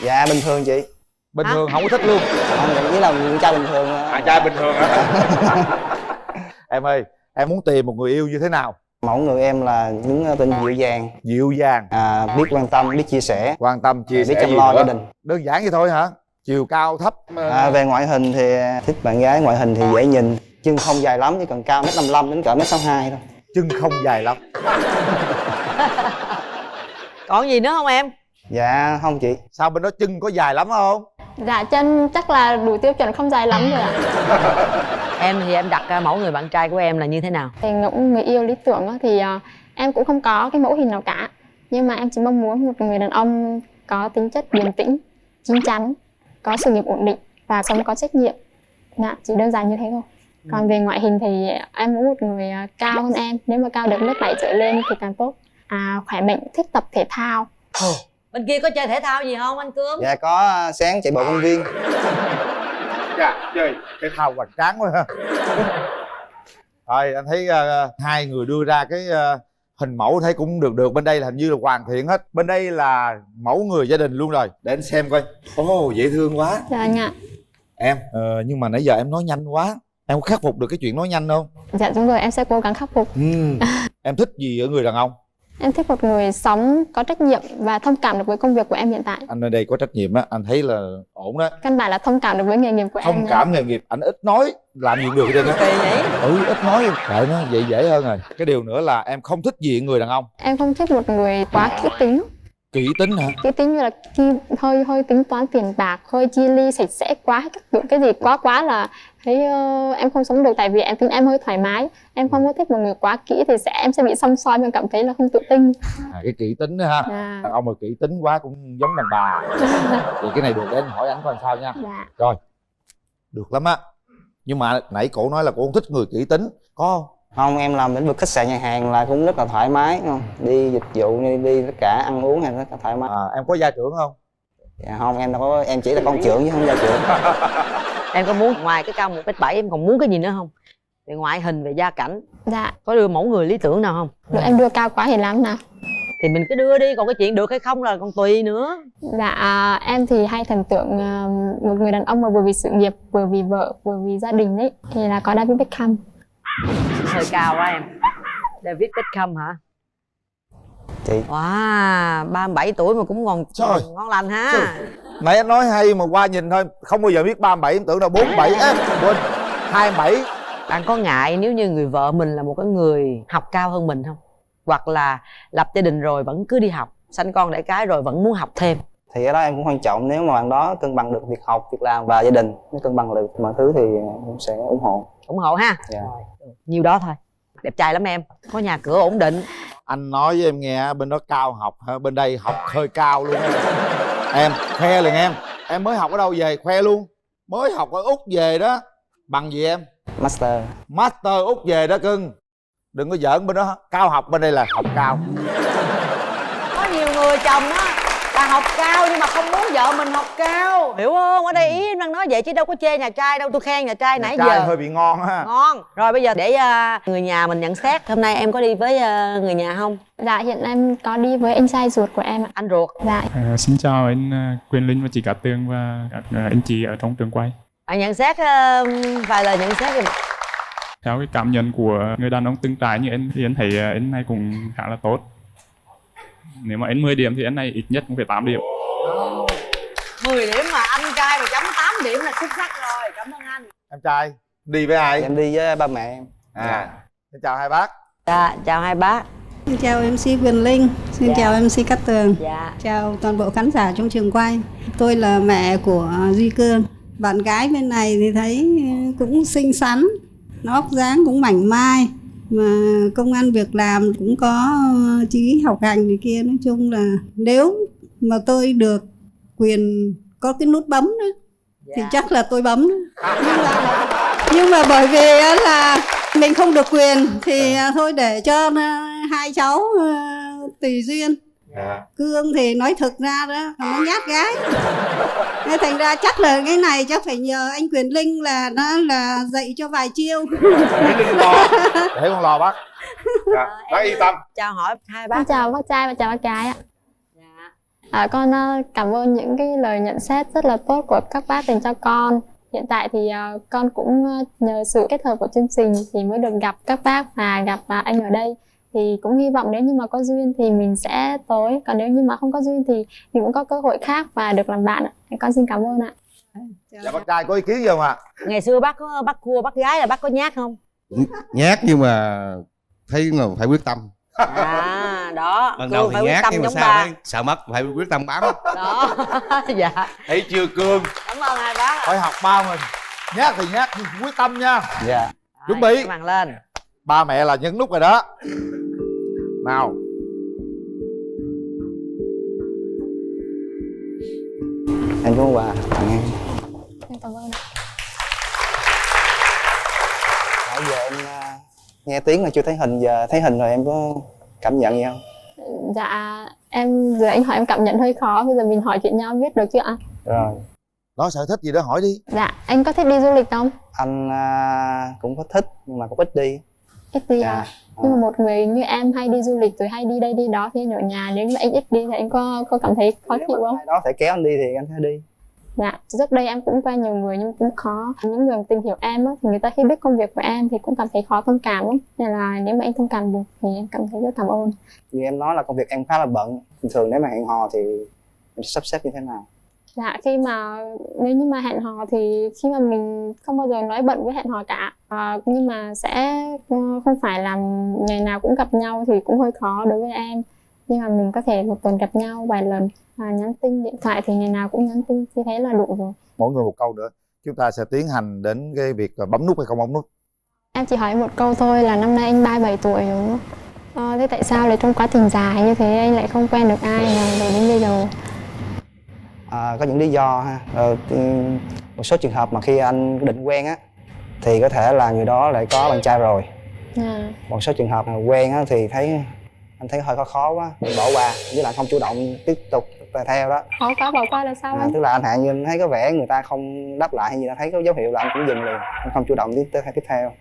Dạ bình thường chị.
Bình thường không có thích luôn?
Không, chỉ là trai bình thường.
Trai bình thường hả? Em ơi, em muốn tìm một người yêu như thế nào?
Mẫu người em là những tên dịu dàng.
Dịu dàng.
Biết quan tâm, biết chia sẻ.
Quan tâm, chia sẻ,
biết chăm lo gia đình.
Đơn giản vậy thôi hả? Chiều cao thấp?
Về ngoại hình thì thích bạn gái ngoại hình thì dễ nhìn, chân không dài lắm, chỉ cần cao 1m55 đến cỡ 1m62 thôi.
Chân không dài lắm.
Còn gì nữa không em?
Dạ không chị.
Sao bên đó chân có dài lắm không?
Dạ chân chắc là đủ tiêu chuẩn, không dài lắm rồi ạ.
Em thì em đặt mẫu người bạn trai của em là như thế nào?
Thì người yêu lý tưởng thì em cũng không có cái mẫu hình nào cả. Nhưng mà em chỉ mong muốn một người đàn ông có tính chất điềm tĩnh, chín chắn, có sự nghiệp ổn định và sống có trách nhiệm. Dạ, chỉ đơn giản như thế thôi. Còn về ngoại hình thì em muốn một người cao hơn em. Nếu mà cao được lớp 7 trở lên thì càng tốt. Khỏe mạnh, thích tập thể thao.
Bên kia có chơi thể thao gì không anh Cương?
Dạ có, sáng chạy bộ công viên.
Dạ, chơi thể thao hoành tráng quá ha. Rồi anh thấy hai người đưa ra cái hình mẫu thấy cũng được. Bên đây là hình như là hoàn thiện hết. Bên đây là mẫu người gia đình luôn rồi. Để anh xem coi. Ồ, dễ thương quá.
Dạ anh ạ.
Em, nhưng mà nãy giờ em nói nhanh quá. Em có khắc phục được cái chuyện nói nhanh không?
Dạ đúng rồi, em sẽ cố gắng khắc phục.
Em thích gì ở người đàn ông?
Em thích một người sống có trách nhiệm và thông cảm được với công việc của em hiện tại.
Anh ở đây có trách nhiệm á, anh thấy là ổn đó.
Căn bản là thông cảm được với nghề nghiệp của em.
Thông cảm nghề nghiệp, anh ít nói, làm gì được trên đó.
Kỳ nhỉ?
Ít nói, tại nó vậy dễ hơn rồi. Cái điều nữa là em không thích gì ở người đàn ông?
Em không thích một người quá kỹ tính.
Kỹ tính hả?
Kỹ tính như là hơi tính toán tiền bạc, hơi chi ly sạch sẽ quá, cái gì quá là thấy em không sống được. Tại vì em tính em hơi thoải mái, em không có thích một người quá kỹ thì em sẽ bị xăm soi, mình cảm thấy là không tự tin.
Cái kỹ tính đó ha. Đàn ông mà kỹ tính quá cũng giống đàn bà. Thì cái này được để anh hỏi anh coi làm sao nha. Rồi, được lắm á. Nhưng mà nãy cổ nói là cổ không thích người kỹ tính, có không?
Không, em làm lĩnh vực khách sạn nhà hàng là cũng rất là thoải mái, không? Đi dịch vụ, đi tất cả ăn uống này rất là thoải mái.
Em có gia trưởng không?
Dạ không, em đâu có, em chỉ là con trưởng chứ không gia trưởng.
Em có muốn ngoài cái cao 1m7 em còn muốn cái gì nữa không? Về ngoại hình, về gia cảnh.
Dạ.
Có đưa mẫu người lý tưởng nào không?
Được, em đưa cao quá thì làm nào?
Thì mình cứ đưa đi, còn cái chuyện được hay không là còn tùy nữa.
Dạ, em thì hay thần tượng một người đàn ông mà vừa vì sự nghiệp, vừa vì vợ, vừa vì gia đình ấy. Thì là có David Beckham.
Hơi cao quá em. David Beckham hả?
Chị.
Wow, 37 tuổi mà cũng còn ngon lành ha.
Nãy anh nói hay mà qua nhìn thôi, không bao giờ biết 37, em tưởng là 47, quên, 27.
Bạn có ngại nếu như người vợ mình là một cái người học cao hơn mình không? hoặc là lập gia đình rồi vẫn cứ đi học, sanh con đẻ cái rồi vẫn muốn học thêm?
Thì cái đó em cũng quan trọng, nếu mà bạn đó cân bằng được việc học, việc làm và gia đình, nếu cân bằng được mọi thứ thì em sẽ ủng hộ.
Ủng hộ ha.
Dạ.
Nhiều đó thôi. Đẹp trai lắm em, có nhà cửa ổn định.
Anh nói với em nghe, bên đó cao học hả? Bên đây học hơi cao luôn. Em khoe liền em mới học ở đâu về khoe luôn. Mới học ở Úc về đó. Bằng gì em?
Master.
Master Úc về đó cưng. Đừng có giỡn, bên đó cao học, bên đây là học cao.
Có nhiều người chồng á là học cao nhưng mà không muốn vợ mình học cao, hiểu không? Ở đây ý em đang nói vậy chứ đâu có chê nhà trai đâu, tôi khen nhà trai nãy giờ.
Trai hơi bị ngon ha.
Ngon. Rồi bây giờ để người nhà mình nhận xét. Hôm nay em có đi với người nhà không?
Dạ hiện em có đi với anh trai ruột của em ạ.
Anh ruột.
Dạ.
Xin chào anh Quyền Linh và chị Cát Tường và các anh chị ở trong trường quay.
Anh nhận xét vài lời nhận xét đi.
Theo cái cảm nhận của người đàn ông từng trải như anh thì anh thấy anh này cũng khá là tốt. Nếu mà anh 10 điểm thì anh này ít nhất cũng phải 8 điểm.
10 điểm mà anh trai mà chấm 8 điểm là xuất sắc rồi. Cảm ơn anh.
Em trai đi với ai?
Em đi với ba mẹ em.
Xin chào hai bác.
Dạ, chào hai bác.
Xin chào MC Quyền Linh, xin chào MC Cát Tường,
chào
toàn bộ khán giả trong trường quay. Tôi là mẹ của Duy Cương. Bạn gái bên này thì thấy cũng xinh xắn, nó óc dáng cũng mảnh mai, mà công ăn việc làm cũng có chí học hành này kia. Nói chung là nếu mà tôi được quyền có cái nút bấm đó thì chắc là tôi bấm đó. Nhưng mà bởi vì là mình không được quyền thì thôi để cho hai cháu tùy duyên. Cương thì nói thực ra đó nó nhát gái, nên thành ra chắc là cái này chắc phải nhờ anh Quyền Linh là nó là dạy cho vài chiêu.
Để con lò bác. Bác yên tâm.
Chào hỏi hai bác.
Chào bác trai và chào bác gái ạ. Con cảm ơn những cái lời nhận xét rất là tốt của các bác dành cho con. Hiện tại thì con cũng nhờ sự kết hợp của chương trình thì mới được gặp các bác và gặp anh ở đây. Thì cũng hy vọng nếu như mà có duyên thì mình sẽ tới, còn nếu như mà không có duyên thì mình cũng có cơ hội khác và được làm bạn ạ. Con xin cảm ơn ạ.
Dạ bác trai có ý kiến gì không ạ?
Ngày xưa bác có bắt cua bắt gái là bác có nhát không?
Nhát nhưng mà thấy là phải quyết tâm.
Đó.
Ban đầu thì nhát nhưng mà sao thấy sợ mất, phải quyết tâm bám.
Đó. Dạ.
Thấy chưa Cương?
Cảm ơn hai bác.
Phải học bao mình. Nhát thì nhát nhưng quyết tâm nha.
Dạ.
Chuẩn bị.
Màn lên.
Ba mẹ là nhấn nút rồi đó. Nào.
Anh có quà tặng em.
Cảm ơn.
Nãy giờ em nghe tiếng mà chưa thấy hình, giờ thấy hình rồi em có cảm nhận gì không?
Dạ em giờ anh hỏi em cảm nhận hơi khó, bây giờ mình hỏi chuyện nhau biết được chưa ạ?
Rồi.
Đó sở thích gì đó hỏi đi.
Dạ anh có thích đi du lịch không?
Anh cũng có thích nhưng mà cũng ít đi.
Ít đi à? Nhưng mà một người như em hay đi du lịch rồi hay đi đây đi đó thì anh ở nhà, nếu như anh ít đi thì anh có cảm thấy khó chịu không?
Đó phải kéo anh đi thì anh phải đi.
Dạ, trước đây em cũng quen nhiều người nhưng cũng khó. Những người tìm hiểu em á, thì người ta khi biết công việc của em thì cũng cảm thấy khó thông cảm lắm. Nên là nếu mà anh thông cảm được thì em cảm thấy rất cảm ơn.
Như em nói là công việc em khá là bận. Thường nếu mà hẹn hò thì mình sắp xếp như thế nào?
Dạ, nếu như mà hẹn hò thì khi mà mình không bao giờ nói bận với hẹn hò cả. Nhưng mà sẽ không phải là ngày nào cũng gặp nhau thì cũng hơi khó đối với em. Nhưng mà mình có thể một tuần gặp nhau vài lần, nhắn tin điện thoại thì ngày nào cũng nhắn tin, như thế là đủ rồi.
Mỗi người một câu nữa, chúng ta sẽ tiến hành đến cái việc bấm nút hay không bấm nút.
Em chỉ hỏi một câu thôi là năm nay anh 37 tuổi rồi đúng không? Thế tại sao lại trong quá trình dài như thế anh lại không quen được ai mà để đến bây giờ?
Có những lý do ha. Một số trường hợp mà khi anh định quen á thì có thể là người đó lại có bạn trai rồi. Một số trường hợp mà quen á thì anh thấy hơi khó quá, mình bỏ qua, với lại không chủ động tiếp tục theo đó.
Khó bỏ qua là sao anh?
Tức là anh hẹn nhưng thấy có vẻ người ta không đáp lại hay gì đó, thấy có dấu hiệu là anh cũng dừng liền, anh không chủ động tiếp theo.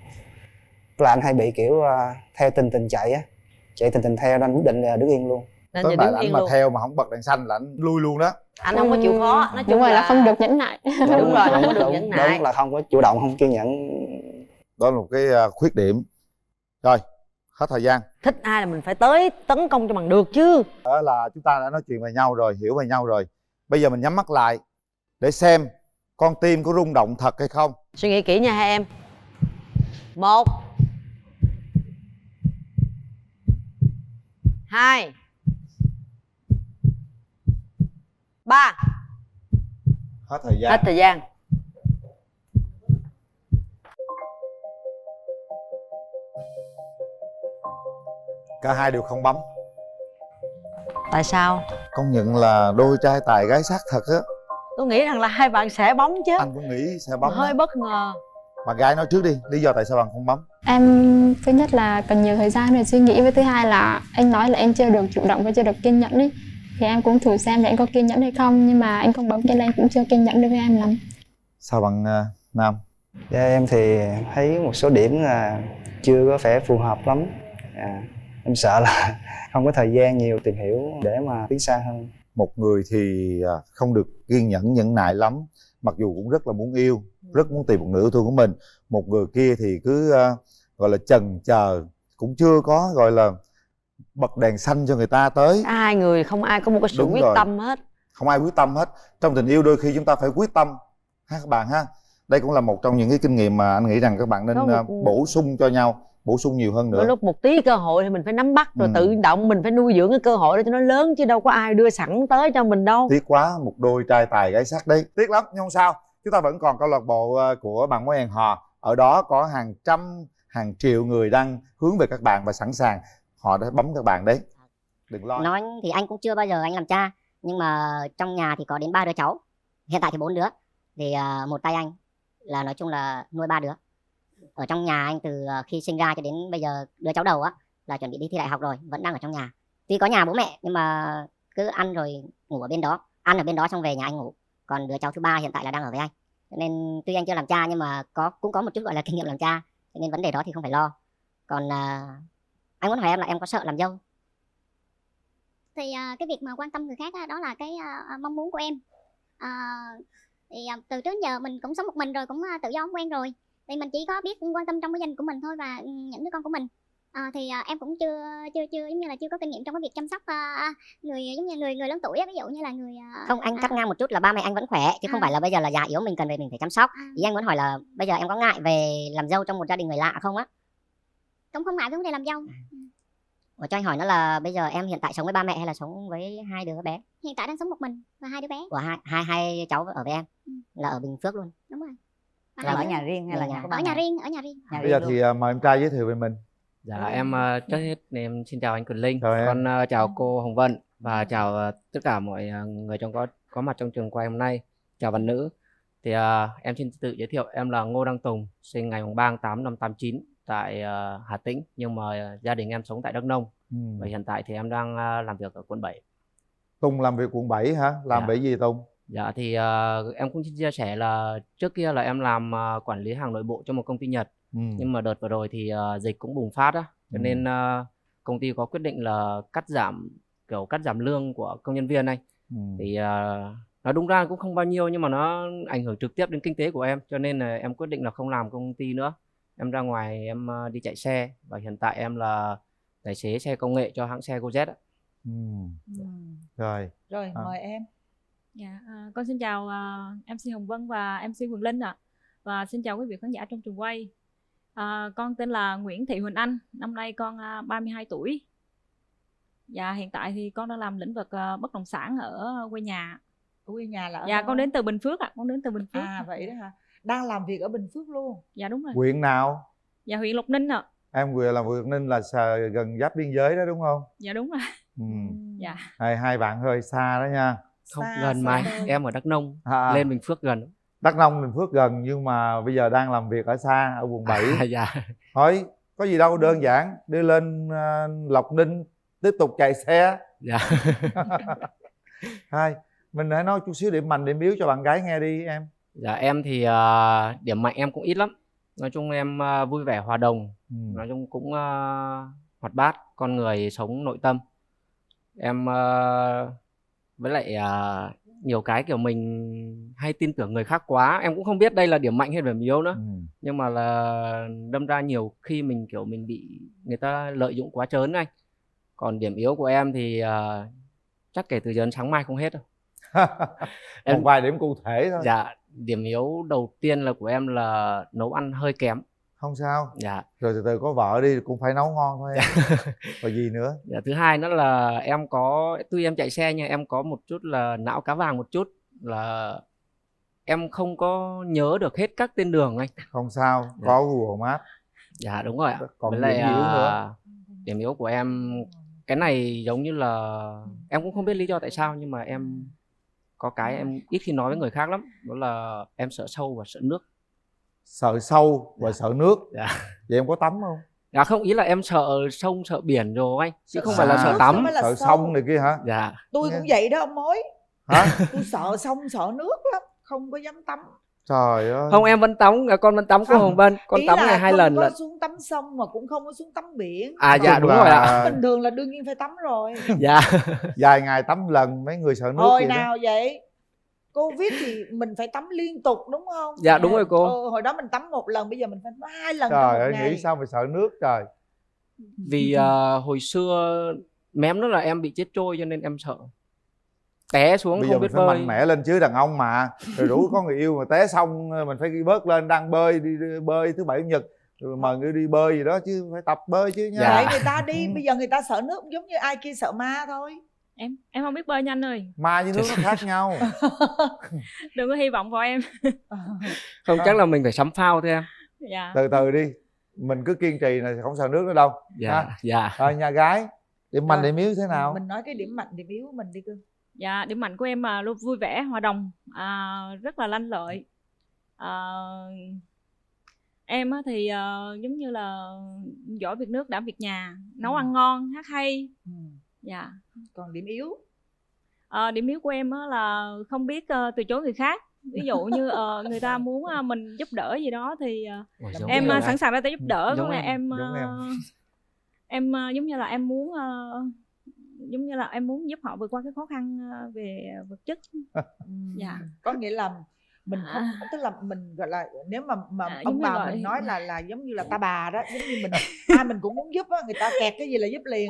Tức là anh hay bị kiểu theo tình chạy á, chạy tình theo nên quyết định là đứng yên luôn.
Tới tại anh mà theo mà không bật đèn xanh là anh lui luôn đó.
Anh không có chịu khó, nói chung
là không được nhẫn nại.
Đúng rồi, không có được nhẫn nại.
Đúng là không có chủ động, không kiên nhẫn.
Đó là một cái khuyết điểm. Rồi, hết thời gian.
Thích ai là mình phải tới tấn công cho bằng được chứ.
Đó là chúng ta đã nói chuyện về nhau rồi, hiểu về nhau rồi. Bây giờ mình nhắm mắt lại để xem con tim có rung động thật hay không.
Suy nghĩ kỹ nha hai em. 1 2 3.
Hết thời gian.
Hết thời gian.
Cả hai đều không bấm.
Tại sao?
Công nhận là đôi trai tài gái sắc thật á.
Tôi nghĩ rằng là hai bạn sẽ bấm chứ.
Anh cũng nghĩ sẽ bấm.
Hơi bất ngờ.
Bạn gái nói trước đi, lý do tại sao bạn không bấm?
Em thứ nhất là cần nhiều thời gian để suy nghĩ, với thứ hai là anh nói là em chưa được chủ động và chưa được kiên nhẫn ấy. Thì em cũng thử xem là anh có kiên nhẫn hay không, nhưng mà anh không bấm cho nên anh cũng chưa kiên nhẫn đối với em lắm.
Sao bạn Nam?
Dạ, em thì thấy một số điểm là chưa có vẻ phù hợp lắm. Em sợ là không có thời gian nhiều tìm hiểu để mà tiến xa hơn.
Một người thì không được kiên nhẫn nhẫn nại lắm, mặc dù cũng rất là muốn yêu, rất muốn tìm một nửa yêu thương của mình. Một người kia thì cứ gọi là chần chờ, cũng chưa có gọi là bật đèn xanh cho người ta tới.
Hai người không ai có một cái sự quyết tâm hết.
Không ai quyết tâm hết. Trong tình yêu đôi khi chúng ta phải quyết tâm ha các bạn ha. Đây cũng là một trong những cái kinh nghiệm mà anh nghĩ rằng các bạn nên bổ sung cho nhau, bổ sung nhiều hơn nữa.
Đôi lúc một tí cơ hội thì mình phải nắm bắt rồi tự động mình phải nuôi dưỡng cái cơ hội đó cho nó lớn, chứ đâu có ai đưa sẵn tới cho mình đâu.
Tiếc quá, một đôi trai tài gái sắc đấy. Tiếc lắm nhưng không sao. Chúng ta vẫn còn câu lạc bộ của Bạn Muốn Hẹn Hò. Ở đó có hàng trăm, hàng triệu người đang hướng về các bạn và sẵn sàng họ đã bấm các bạn đấy. Đừng lo.
Nói thì anh cũng chưa bao giờ anh làm cha, nhưng mà trong nhà thì có đến 3 đứa cháu. Hiện tại thì 4 đứa. Thì một tay anh là nói chung là nuôi 3 đứa. Ở trong nhà anh từ khi sinh ra cho đến bây giờ, đứa cháu đầu á là chuẩn bị đi thi đại học rồi, vẫn đang ở trong nhà. Tuy có nhà bố mẹ nhưng mà cứ ăn rồi ngủ ở bên đó, ăn ở bên đó xong về nhà anh ngủ. Còn đứa cháu thứ 3 hiện tại là đang ở với anh. Cho nên tuy anh chưa làm cha nhưng mà cũng có một chút gọi là kinh nghiệm làm cha, cho nên vấn đề đó thì không phải lo. Còn anh muốn hỏi em là em có sợ làm dâu?
Thì cái việc mà quan tâm người khác đó là cái mong muốn của em. Thì từ trước giờ mình cũng sống một mình rồi, cũng tự do quen rồi. Thì mình chỉ có biết quan tâm trong cái gia đình của mình thôi và những đứa con của mình. Thì em cũng chưa giống như là chưa có kinh nghiệm trong cái việc chăm sóc người giống như người lớn tuổi á, ví dụ như là người
không, anh cắt ngang một chút là ba mẹ anh vẫn khỏe chứ không phải là bây giờ là già yếu mình cần về mình phải chăm sóc. Ý anh muốn hỏi là bây giờ em có ngại về làm dâu trong một gia đình người lạ không á?
Cũng không ngại với vấn đề làm dâu.
Cho anh hỏi nó là bây giờ em hiện tại sống với ba mẹ hay là sống với 2 đứa bé?
Hiện tại đang sống một mình và 2 đứa bé.
Của hai cháu ở với em là ở Bình Phước luôn.
Đúng rồi.
Là ở nhà riêng hay là nhà của ba
ở
mẹ?
ở nhà riêng.
Bây giờ thì mời em trai giới thiệu về mình.
Dạ em trước hết em xin chào anh Quỳnh Linh, con chào cô Hồng Vân và chào tất cả mọi người có mặt trong trường quay hôm nay. Chào bạn nữ. Thì em xin tự giới thiệu, em là Ngô Đăng Tùng, sinh ngày 3 tháng 8 năm 89 tại Hà Tĩnh, nhưng mà gia đình em sống tại Đắk Nông. Và hiện tại thì em đang làm việc ở quận 7.
Tùng làm việc quận 7 hả? Làm về gì Tùng?
Dạ thì em cũng xin chia sẻ là trước kia là em làm quản lý hàng nội bộ cho một công ty Nhật. Nhưng mà đợt vừa rồi thì dịch cũng bùng phát á, cho nên công ty có quyết định là cắt giảm lương của công nhân viên anh. Thì nói đúng ra cũng không bao nhiêu nhưng mà nó ảnh hưởng trực tiếp đến kinh tế của em, cho nên là em quyết định là không làm công ty nữa. Em ra ngoài em đi chạy xe và hiện tại em là tài xế xe công nghệ cho hãng xe GoJet á.
Rồi
mời em. Dạ, con xin chào MC Hồng Vân và MC Quỳnh Linh ạ. Và xin chào quý vị khán giả trong trường quay. Con tên là Nguyễn Thị Huỳnh Anh, năm nay con 32 tuổi. Dạ, hiện tại thì con đang làm lĩnh vực bất động sản ở quê nhà.
Ở quê nhà là ở
Dạ,
đâu?
con đến từ Bình Phước ạ, con đến từ Bình Phước.
Vậy đó hả? Đang làm việc ở Bình Phước luôn?
Dạ đúng rồi.
Huyện nào?
Dạ huyện Lộc Ninh ạ.
Em vừa làm Lộc Ninh là gần giáp biên giới đó đúng không?
Dạ đúng rồi. Dạ.
Hai bạn hơi xa đó nha.
Không, gần mà em ở Đắk Nông, lên Bình Phước gần.
Đắk Nông, Bình Phước gần nhưng mà bây giờ đang làm việc ở xa, ở quận 7.
Dạ.
Thôi, có gì đâu, đơn giản, đi lên Lộc Ninh tiếp tục chạy xe.
Dạ.
Hai, mình hãy nói chút xíu điểm mạnh, điểm yếu cho bạn gái nghe đi em.
Dạ em thì điểm mạnh em cũng ít lắm. Nói chung em vui vẻ hòa đồng, nói chung cũng hoạt bát, con người sống nội tâm. Em với lại nhiều cái kiểu mình hay tin tưởng người khác quá, em cũng không biết đây là điểm mạnh hay điểm yếu nữa. Nhưng mà là đâm ra nhiều khi mình kiểu mình bị người ta lợi dụng quá trớn anh. Còn điểm yếu của em thì chắc kể từ giờ đến sáng mai không hết đâu.
Một vài điểm cụ thể thôi.
Dạ, điểm yếu đầu tiên là của em là nấu ăn hơi kém.
Không sao.
Dạ.
Rồi từ từ có vợ đi cũng phải nấu ngon thôi em. Rồi gì nữa?
Dạ, thứ hai nữa là em có, tuy em chạy xe nhưng em có một chút là não cá vàng một chút, là em không có nhớ được hết các tên đường anh.
Không sao,
Dạ.
có Google Maps.
Dạ đúng rồi ạ.
Còn
Với
điểm yếu nữa.
điểm yếu của em, cái này giống như là em cũng không biết lý do tại sao, nhưng mà em có cái em ít khi nói với người khác lắm, đó là em sợ sâu và sợ nước.
Sợ sâu và sợ nước.
Dạ.
Vậy em có tắm không?
Dạ không, ý là em sợ sông sợ biển rồi anh, chứ không phải là sợ tắm.
Sợ sông này kia hả?
Dạ.
Tôi cũng vậy đó ông mối.
Hả?
Tôi sợ sông sợ nước lắm, không có dám tắm.
Trời ơi.
Không, em vẫn tắm, con vẫn tắm của Hồng Vân, con
Ý
tắm
là
ngày 2
không
lần
có
lận.
xuống tắm sông mà cũng không có xuống tắm biển.
À dạ đúng rồi ạ.
Bình thường là đương nhiên phải tắm rồi.
Dạ.
Vài ngày tắm lần, mấy người sợ nước
Hồi
vậy
nào
đó.
vậy? Covid thì mình phải tắm liên tục đúng không?
Dạ đúng rồi cô.
Hồi đó mình tắm 1 lần, bây giờ mình phải tắm 2 lần trong
Trời
một
ơi,
ngày.
nghĩ sao mà sợ nước trời.
Vì hồi xưa mém đó là em bị chết trôi cho nên em sợ. Té xuống
Bây giờ
không
mình
biết
phải
bơi.
mạnh mẽ lên chứ, đàn ông mà. Rồi rủ có người yêu mà té xong mình phải ghi bớt lên, đang bơi, đi bơi thứ bảy chủ nhật, rồi mời người đi bơi gì đó chứ, phải tập bơi chứ nha.
Để người ta đi, bây giờ người ta sợ nước giống như ai kia sợ ma thôi.
Em không biết bơi nha anh ơi.
Ma với nước nó khác nhau.
Đừng có hy vọng vào em.
Không, chắc là mình phải sắm phao thôi em.
Dạ.
Từ từ đi, mình cứ kiên trì này, không sợ nước nữa đâu.
Dạ,
ha?
dạ.
Rồi nhà gái, điểm mạnh
Rồi.
điểm yếu thế nào?
Mình nói cái điểm mạnh điểm yếu của mình đi cưng.
Dạ, điểm mạnh của em là luôn vui vẻ, hòa đồng, rất là lanh lợi. Em á thì giống như là giỏi việc nước, đảm việc nhà, nấu ăn ngon, hát hay. Dạ.
Còn điểm yếu?
Điểm yếu của em á là không biết từ chối người khác. Ví dụ như người ta muốn mình giúp đỡ gì đó thì em sẵn sàng ra tay giúp đỡ.
Giống
Có nghĩa
em.
em giống như là em muốn giống như là em muốn giúp họ vượt qua cái khó khăn về vật chất. Dạ.
Có nghĩa là mình không, tức là mình gọi là nếu mà ông
giống như
bà
vậy.
mình nói là giống như là ta bà đó, giống như mình ai mình cũng muốn giúp á, người ta kẹt cái gì là giúp liền.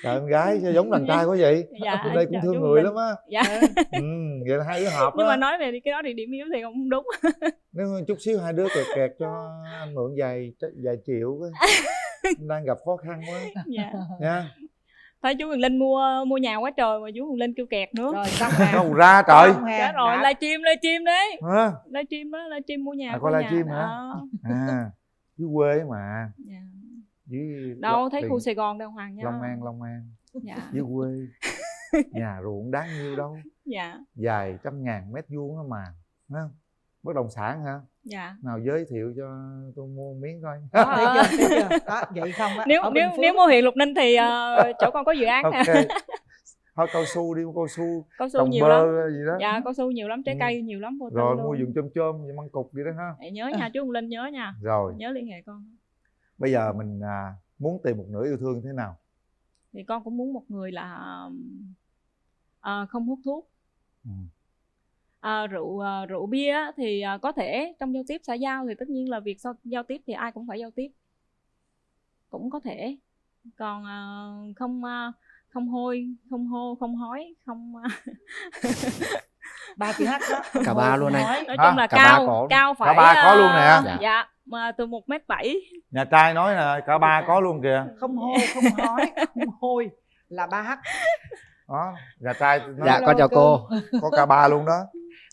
Trời, em gái sao giống đàn trai quá vậy?
Dạ,
Bên đây cũng
dạ,
thương
giống
người
mình.
lắm á.
Dạ.
Vậy là hai đứa hợp
Nhưng
á.
mà nói về cái đó thì điểm yếu thì không đúng.
Nếu chút xíu hai đứa kẹt cho anh mượn vài triệu á. Em đang gặp khó khăn quá.
Dạ.
Nha.
Thấy chú Quyền Linh mua nhà quá trời mà chú Quyền Linh kêu kẹt nữa.
Rồi xong
Đâu ra trời.
Chết rồi, livestream đấy.
Hả?
Livestream mua nhà.
Coi
mua
livestream
nhà.
hả? Dưới quê mà.
Dạ.
Dưới
Đâu thấy
tiền-
khu Sài Gòn đàng hoàng nha.
Long An.
Dạ.
Dưới quê. Nhà ruộng đáng nhiêu đâu.
Dạ.
Vài trăm ngàn mét vuông đó mà. Thấy không? Bất động sản hả?
Dạ.
Nào giới thiệu cho tôi mua miếng coi.
Thấy chưa? Đó, vậy không á.
Nếu
Ở Bình Phước-
nếu mua huyện Lục Ninh thì chỗ con có dự án nè.
Ok. Thôi cao su đi, cao su.
Cao su
trồng
nhiều
bơ
lắm.
gì đó.
Dạ, cao su nhiều lắm, trái cây nhiều lắm. vô tư
Rồi
luôn.
mua vườn chôm vậy măng cục vậy đó ha.
Nhớ nha, chú Quyền Linh nhớ nha.
Rồi.
Nhớ liên hệ con.
Bây giờ mình muốn tìm một nửa yêu thương thế nào?
Thì con cũng muốn một người là không hút thuốc. Rượu bia á, thì có thể trong giao tiếp xã giao thì tất nhiên là việc giao tiếp thì ai cũng phải giao tiếp, cũng có thể. Còn không hôi, không hô, không hói, không
3 chữ H đó.
Cả ba luôn anh.
Nói chung là
Cả ba
cao
có.
cao
Cả
phải
ba có luôn nè.
dạ mà từ 1m7.
Nhà trai nói nè, cả ba có luôn kìa.
Không hô, không hói, không hôi là 3H.
Đó, nhà trai nói
Dạ con chào cô.
Có cả ba luôn đó.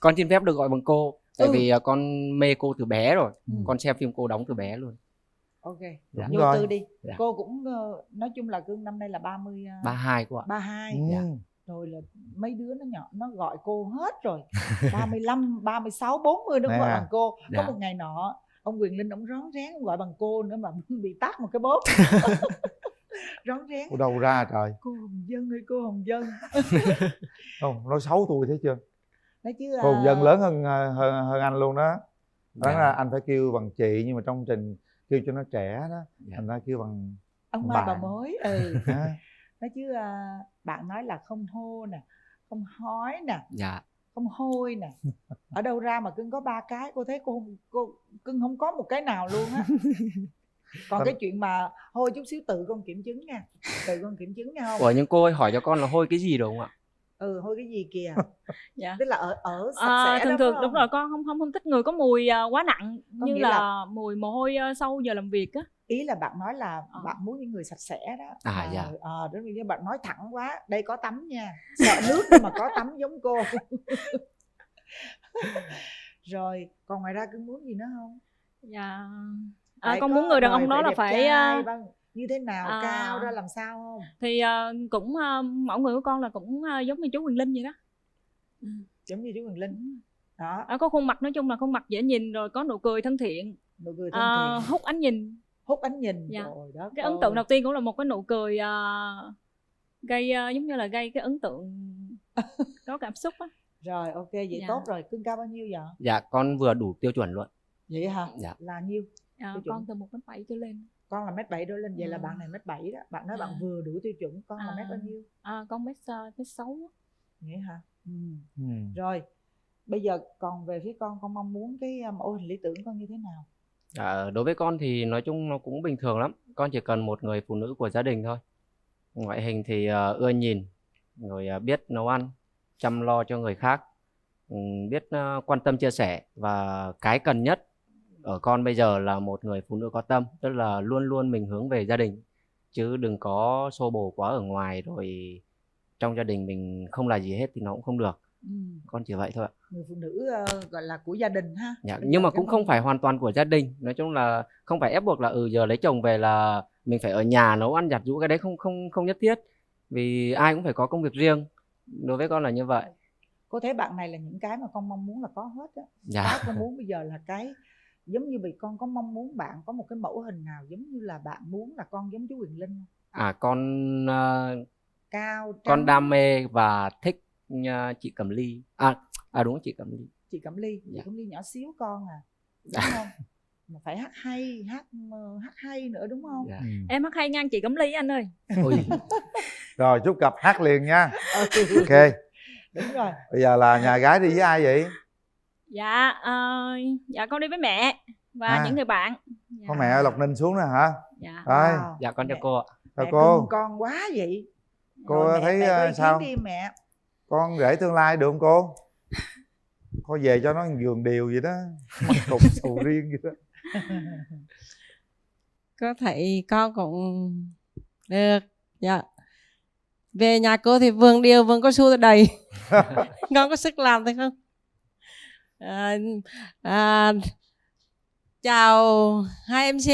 Con xin phép được gọi bằng cô. Tại
Ừ.
vì con mê cô từ bé rồi. Con xem phim cô đóng từ bé luôn.
Ok.
Dạ.
Vô tư đi.
Dạ.
Cô cũng nói chung là cưng năm nay là 30
32 cô ạ.
32.
Dạ.
Rồi là mấy đứa nó nhỏ nó gọi cô hết rồi. 35, 36, 40 nó cũng gọi
Nè.
bằng cô.
Dạ.
Có một ngày nọ ông Quyền Linh ông rón rén ông gọi bằng cô nữa mà bị tát một cái bóp. Rón rén.
Ở đâu ra trời.
Cô Hồng Dân ơi, cô Hồng Dân.
Không, nói xấu tôi thấy chưa?
Nói chứ
Cô Hồng Dân lớn hơn anh luôn đó. Đó là anh phải kêu bằng chị, nhưng mà trong trình kêu cho nó trẻ đó, thành ra kêu bằng
ông mai bà
bạn.
mới.
Ha.
Nói chứ bạn nói là không hô nè, không hói nè,
Dạ.
không hôi nè. Ở đâu ra mà cưng có 3 cái? Cô thấy cô cưng không có một cái nào luôn á. Còn cái chuyện mà hôi chút xíu tự con kiểm chứng nha, tự con kiểm chứng nha không?
Ủa nhưng cô ơi hỏi cho con là hôi cái gì được không ạ?
hôi cái gì kìa?
Dạ.
Tức là ở sạch sẽ
thường
đó,
thường
phải
đúng
không?
rồi, con không thích người có mùi quá nặng,
Có
như
nghĩa
là
là
mùi mồ hôi sau giờ làm việc á.
Ý là bạn nói là bạn muốn những người sạch sẽ đó.
Dạ.
Đúng như bạn nói thẳng quá. Đây có tắm nha, sợ nước nhưng mà có tắm giống cô. Rồi còn ngoài ra cưng muốn gì nữa không?
Dạ.
Phải
con
có
muốn người đàn
đời
ông đó là
đẹp
phải
trai, như thế nào, cao ra làm sao không?
Thì cũng mẫu người của con là cũng giống như chú Quyền Linh vậy đó.
Giống như chú Quyền Linh đó.
Có khuôn mặt, nói chung là khuôn mặt dễ nhìn, rồi có nụ cười thân thiện,
nụ cười thân thiện,
hút ánh nhìn.
Hút ánh nhìn.
Dạ.
Trời đất
Cái
ơi.
ấn tượng đầu tiên cũng là một cái nụ cười gây giống như là gây cái ấn tượng có cảm xúc á.
Rồi ok, vậy
Dạ.
tốt rồi. Cưng cao bao nhiêu vậy?
Dạ con vừa đủ tiêu chuẩn luôn.
Vậy hả?
Dạ.
Là nhiêu?
Con từ 1m7 trở lên.
Con là 1m7 đổ lên. Vậy là bạn này 1m7 đó. Bạn nói bạn vừa đủ tiêu chuẩn. Con là mét bao nhiêu?
Con mét 6.
Vậy hả? Rồi bây giờ còn về phía con mong muốn cái mẫu hình lý tưởng con như thế nào?
Đối với con thì nói chung nó cũng bình thường lắm. Con chỉ cần một người phụ nữ của gia đình thôi. Ngoại hình thì ưa nhìn, rồi biết nấu ăn, chăm lo cho người khác, biết quan tâm chia sẻ. Và cái cần nhất ở con bây giờ là một người phụ nữ có tâm. Tức là luôn luôn mình hướng về gia đình, chứ đừng có xô bồ quá ở ngoài, rồi trong gia đình mình không là gì hết thì nó cũng không được. Con chỉ vậy thôi ạ.
Người phụ nữ gọi là của gia đình ha.
Dạ, nhưng mà cũng không phải hoàn toàn của gia đình. Nói chung là không phải ép buộc là giờ lấy chồng về là mình phải ở nhà nấu ăn giặt giũ, cái đấy không nhất thiết. Vì ai cũng phải có công việc riêng. Đối với con là như vậy.
Cô thấy bạn này là những cái mà con mong muốn là có hết á.
Dạ.
Cái con muốn bây giờ là cái giống như vì con có mong muốn bạn có một cái mẫu hình nào giống như là bạn muốn là con giống chú Quyền Linh không?
Con
cao trắng.
Con đam mê và thích chị Cẩm Ly. Đúng, chị Cẩm Ly.
Chị Cẩm Ly. Chị Cẩm Ly nhỏ xíu con đúng không? Mà phải hát hay nữa đúng không?
Dạ.
Em hát hay ngang chị Cẩm Ly anh ơi.
Rồi chúc cặp hát liền nha. Ok.
Đúng rồi.
Bây giờ là nhà gái đi với ai vậy?
Dạ con đi với mẹ và những người bạn.
Có mẹ ở Lộc Ninh xuống nè hả?
Dạ.
Rồi.
Dạ con chào cô ạ.
Chào cô.
Cưng con quá vậy.
Cô
Rồi,
thấy
mẹ
sao?
đi mẹ.
Con rể tương lai được không cô? Cô về cho nó giường điều vậy đó, mặt cục sầu riêng vậy đó.
Có thể con cũng được. Dạ. Về nhà cô thì vườn điều vườn cao su đầy. Con có sức làm thôi không? Chào hai MC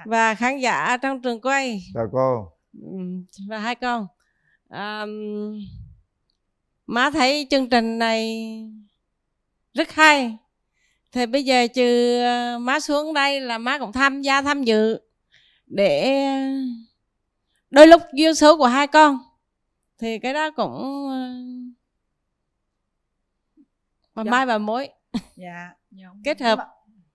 và khán giả trong trường quay.
Chào cô.
Và hai con. Má thấy chương trình này rất hay. Thì bây giờ trừ má xuống đây là má cũng tham dự để đôi lúc duyên số của hai con. Thì cái đó cũng bà mai bà mối.
Dạ.
Kết hợp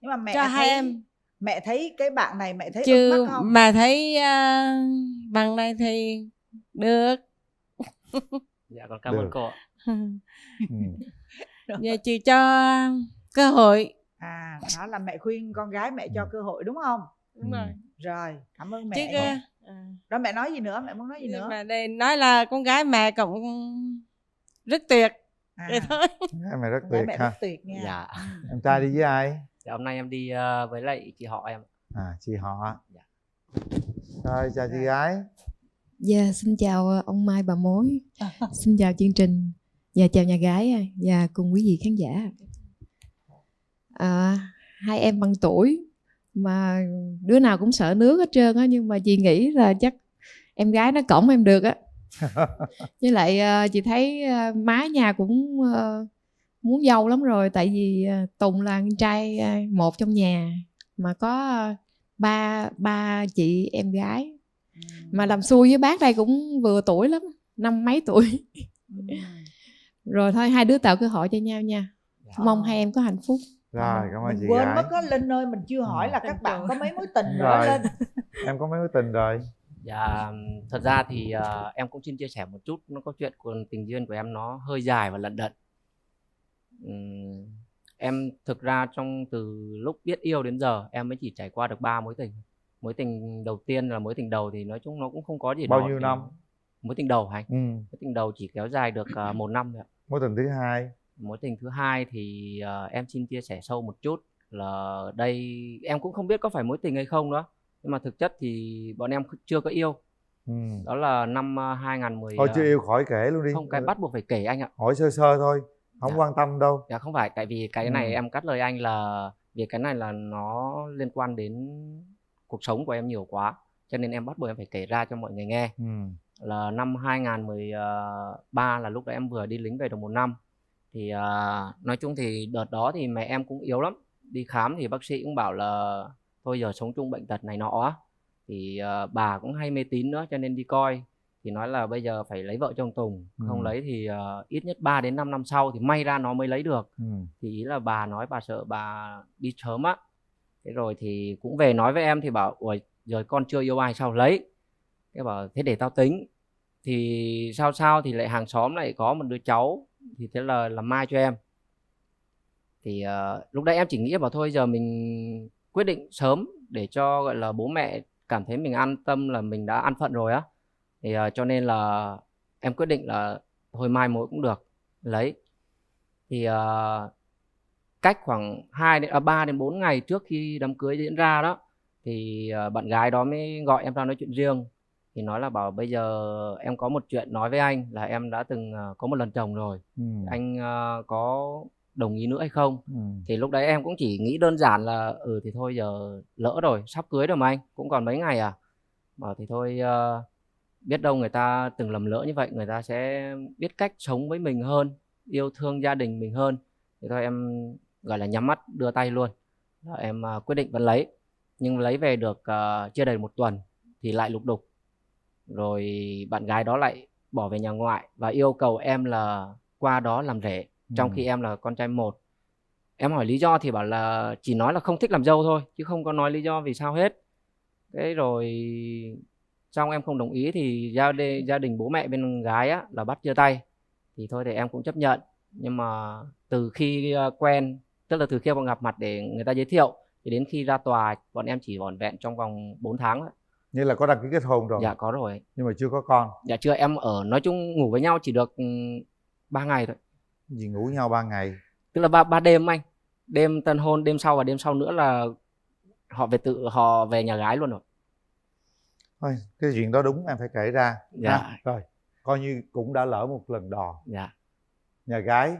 nhưng mà mẹ
cho
thấy,
hai em.
Mẹ thấy cái bạn này mẹ thấy
chứ
ưng mắt không?
mà thấy bằng này thì được.
Dạ con cảm ơn cô ạ.
Giờ chị cho cơ hội.
Đó là mẹ khuyên con gái mẹ cho cơ hội đúng không?
Đúng rồi.
Rồi cảm ơn mẹ.
Chứ
đó mẹ nói gì nữa, mẹ muốn nói gì nữa?
Mà đây nói là con gái mẹ cũng rất tuyệt. Vậy thôi.
Mẹ rất tuyệt
mẹ
ha.
rất tuyệt nha.
Dạ.
Em trai đi với ai?
Dạ, hôm nay em đi với lại chị họ em.
Chị họ. Dạ. Rồi chào chị gái.
Dạ, xin chào ông Mai bà mối. Xin chào chương trình. Và chào nhà gái và cùng quý vị khán giả. Hai em bằng tuổi mà đứa nào cũng sợ nước hết trơn á, nhưng mà chị nghĩ là chắc em gái nó cõng em được á. Với lại chị thấy má nhà cũng muốn dâu lắm rồi, tại vì Tùng là con trai một trong nhà mà có ba chị em gái. Mà làm xui với bác đây cũng vừa tuổi lắm, 50 mấy tuổi. Rồi thôi hai đứa tạo cơ hội cho nhau nha. Mong hai em có hạnh phúc.
Rồi cảm ơn chị
Quên
gái.
mất có Linh ơi, mình chưa hỏi là các bạn có mấy mối tình rồi
Rồi.
Linh.
Em có mấy mối tình rồi?
Dạ, thật ra thì em cũng xin chia sẻ một chút. Nó có chuyện của tình duyên của em nó hơi dài và lận đận. Em thực ra từ lúc biết yêu đến giờ em mới chỉ trải qua được 3 mối tình. Mối tình đầu tiên là mối tình đầu thì nói chung nó cũng không có gì.
Bao nhiêu năm?
mối tình đầu hả anh?
Ừ.
Mối tình đầu chỉ kéo dài được 1 năm thôi ạ.
Mối tình thứ hai?
Mối tình thứ hai thì em xin chia sẻ sâu một chút là đây em cũng không biết có phải mối tình hay không đó, nhưng mà thực chất thì bọn em chưa có yêu. Đó là năm 2010.
Thôi chưa yêu khỏi kể luôn đi.
Không, cái bắt buộc phải kể anh ạ.
Hỏi sơ sơ thôi, không
Dạ.
quan tâm đâu.
Dạ không phải, tại vì cái này em cắt lời anh là vì cái này là nó liên quan đến cuộc sống của em nhiều quá, cho nên em bắt buộc em phải kể ra cho mọi người nghe. Là năm 2013 là lúc đó em vừa đi lính về được 1 năm. Thì nói chung thì đợt đó thì mẹ em cũng yếu lắm. Đi khám thì bác sĩ cũng bảo là thôi giờ sống chung bệnh tật này nọ á. Thì bà cũng hay mê tín nữa cho nên đi coi. Thì nói là bây giờ phải lấy vợ cho ông Tùng. Không lấy thì ít nhất 3 đến 5 năm sau thì may ra nó mới lấy được. Thì ý là bà nói bà sợ bà đi sớm á. Thế rồi thì cũng về nói với em thì bảo ủa giờ con chưa yêu ai sao lấy. Cái bảo thế để tao tính. Thì sao thì lại hàng xóm lại có một đứa cháu. Thì thế là làm mai cho em. Thì lúc đấy em chỉ nghĩ bảo thôi giờ mình quyết định sớm để cho gọi là bố mẹ cảm thấy mình an tâm là mình đã an phận rồi á. Thì cho nên là em quyết định là thôi mai mối cũng được lấy. Thì cách khoảng 3 đến 4 ngày trước khi đám cưới diễn ra đó thì bạn gái đó mới gọi em ra nói chuyện riêng. Thì nói là bảo bây giờ em có một chuyện nói với anh là em đã từng có một lần chồng rồi. Anh có đồng ý nữa hay không? Thì lúc đấy em cũng chỉ nghĩ đơn giản là thì thôi giờ lỡ rồi, sắp cưới rồi mà anh, cũng còn mấy ngày à. Bảo thì thôi biết đâu người ta từng lầm lỡ như vậy, người ta sẽ biết cách sống với mình hơn, yêu thương gia đình mình hơn. Thì thôi em gọi là nhắm mắt đưa tay luôn. Rồi em quyết định vẫn lấy. Nhưng lấy về được chưa đầy 1 tuần thì lại lục đục. Rồi bạn gái đó lại bỏ về nhà ngoại và yêu cầu em là qua đó làm rể. Trong khi em là con trai 1. Em hỏi lý do thì bảo là chỉ nói là không thích làm dâu thôi, chứ không có nói lý do vì sao hết. Thế rồi xong em không đồng ý thì gia đình bố mẹ bên gái á, là bắt chia tay. Thì thôi thì em cũng chấp nhận. Nhưng mà từ khi quen, tức là từ khi bọn gặp mặt để người ta giới thiệu, thì đến khi ra tòa bọn em chỉ vỏn vẹn trong vòng 4 tháng đó.
Như là có đăng ký kết hôn rồi?
Dạ có rồi.
Nhưng mà chưa có con?
Dạ chưa, em nói chung ngủ với nhau chỉ được 3 ngày thôi.
Gì ngủ với nhau 3 ngày?
Tức là 3 đêm anh. Đêm tân hôn, đêm sau và đêm sau nữa là họ về nhà gái luôn rồi.
Thôi cái chuyện đó đúng em phải kể ra.
Dạ.
Rồi coi như cũng đã lỡ một lần đò.
Dạ.
Nhà gái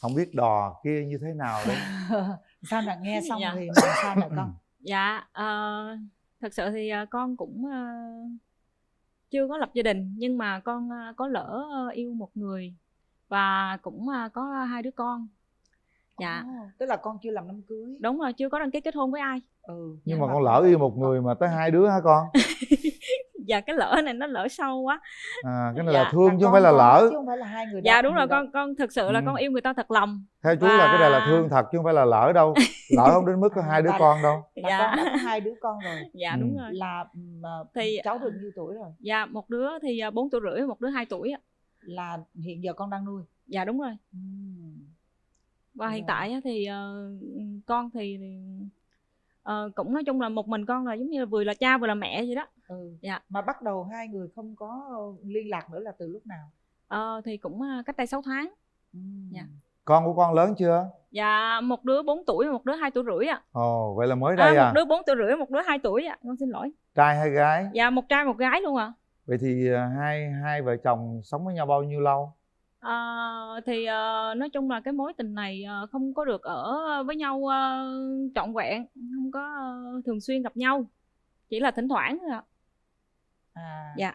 không biết đò kia như thế nào đấy.
Sao là nghe xong
Dạ.
thì làm sao nè con?
Dạ, thật sự thì con cũng chưa có lập gia đình, nhưng mà con có lỡ yêu một người và cũng có 2 đứa con. Dạ.
Tức là con chưa làm đám cưới.
Đúng rồi, chưa có đăng ký kết hôn với ai.
Nhưng mà con lỡ yêu một người mà tới 2 đứa hả con?
Dạ cái lỡ này nó lỡ sâu quá.
Cái này là thương chứ không phải là lỡ.
Chứ không phải là 2 người đó.
Dạ đúng rồi, con thực sự là con yêu người ta thật lòng.
Theo chú là cái này là thương thật chứ không phải là lỡ đâu. Lỡ không đến mức có 2 đứa con đâu.
Là con đã có 2 đứa con rồi.
Dạ đúng rồi.
Là
thì
cháu được nhiêu tuổi rồi?
Dạ một đứa thì 4 tuổi rưỡi, một đứa 2 tuổi.
Là hiện giờ con đang nuôi?
Dạ đúng rồi. Và hiện tại thì con thì cũng nói chung là một mình con là giống như là vừa là cha vừa là mẹ vậy đó. Dạ.
Mà bắt đầu 2 người không có liên lạc nữa là từ lúc nào?
Thì cũng cách đây 6 tháng. Dạ.
Con của con lớn chưa?
Dạ một đứa 4 tuổi và một đứa 2 tuổi rưỡi ạ.
Ồ vậy là mới đây à?
Một đứa 4 tuổi rưỡi, một đứa 2 tuổi ạ. Con xin lỗi.
Trai hay gái?
Dạ một trai một gái luôn ạ.
Vậy thì hai vợ chồng sống với nhau bao nhiêu lâu?
Thì nói chung là cái mối tình này không có được ở với nhau trọn vẹn, không có thường xuyên gặp nhau, chỉ là thỉnh thoảng thôi ạ. Dạ.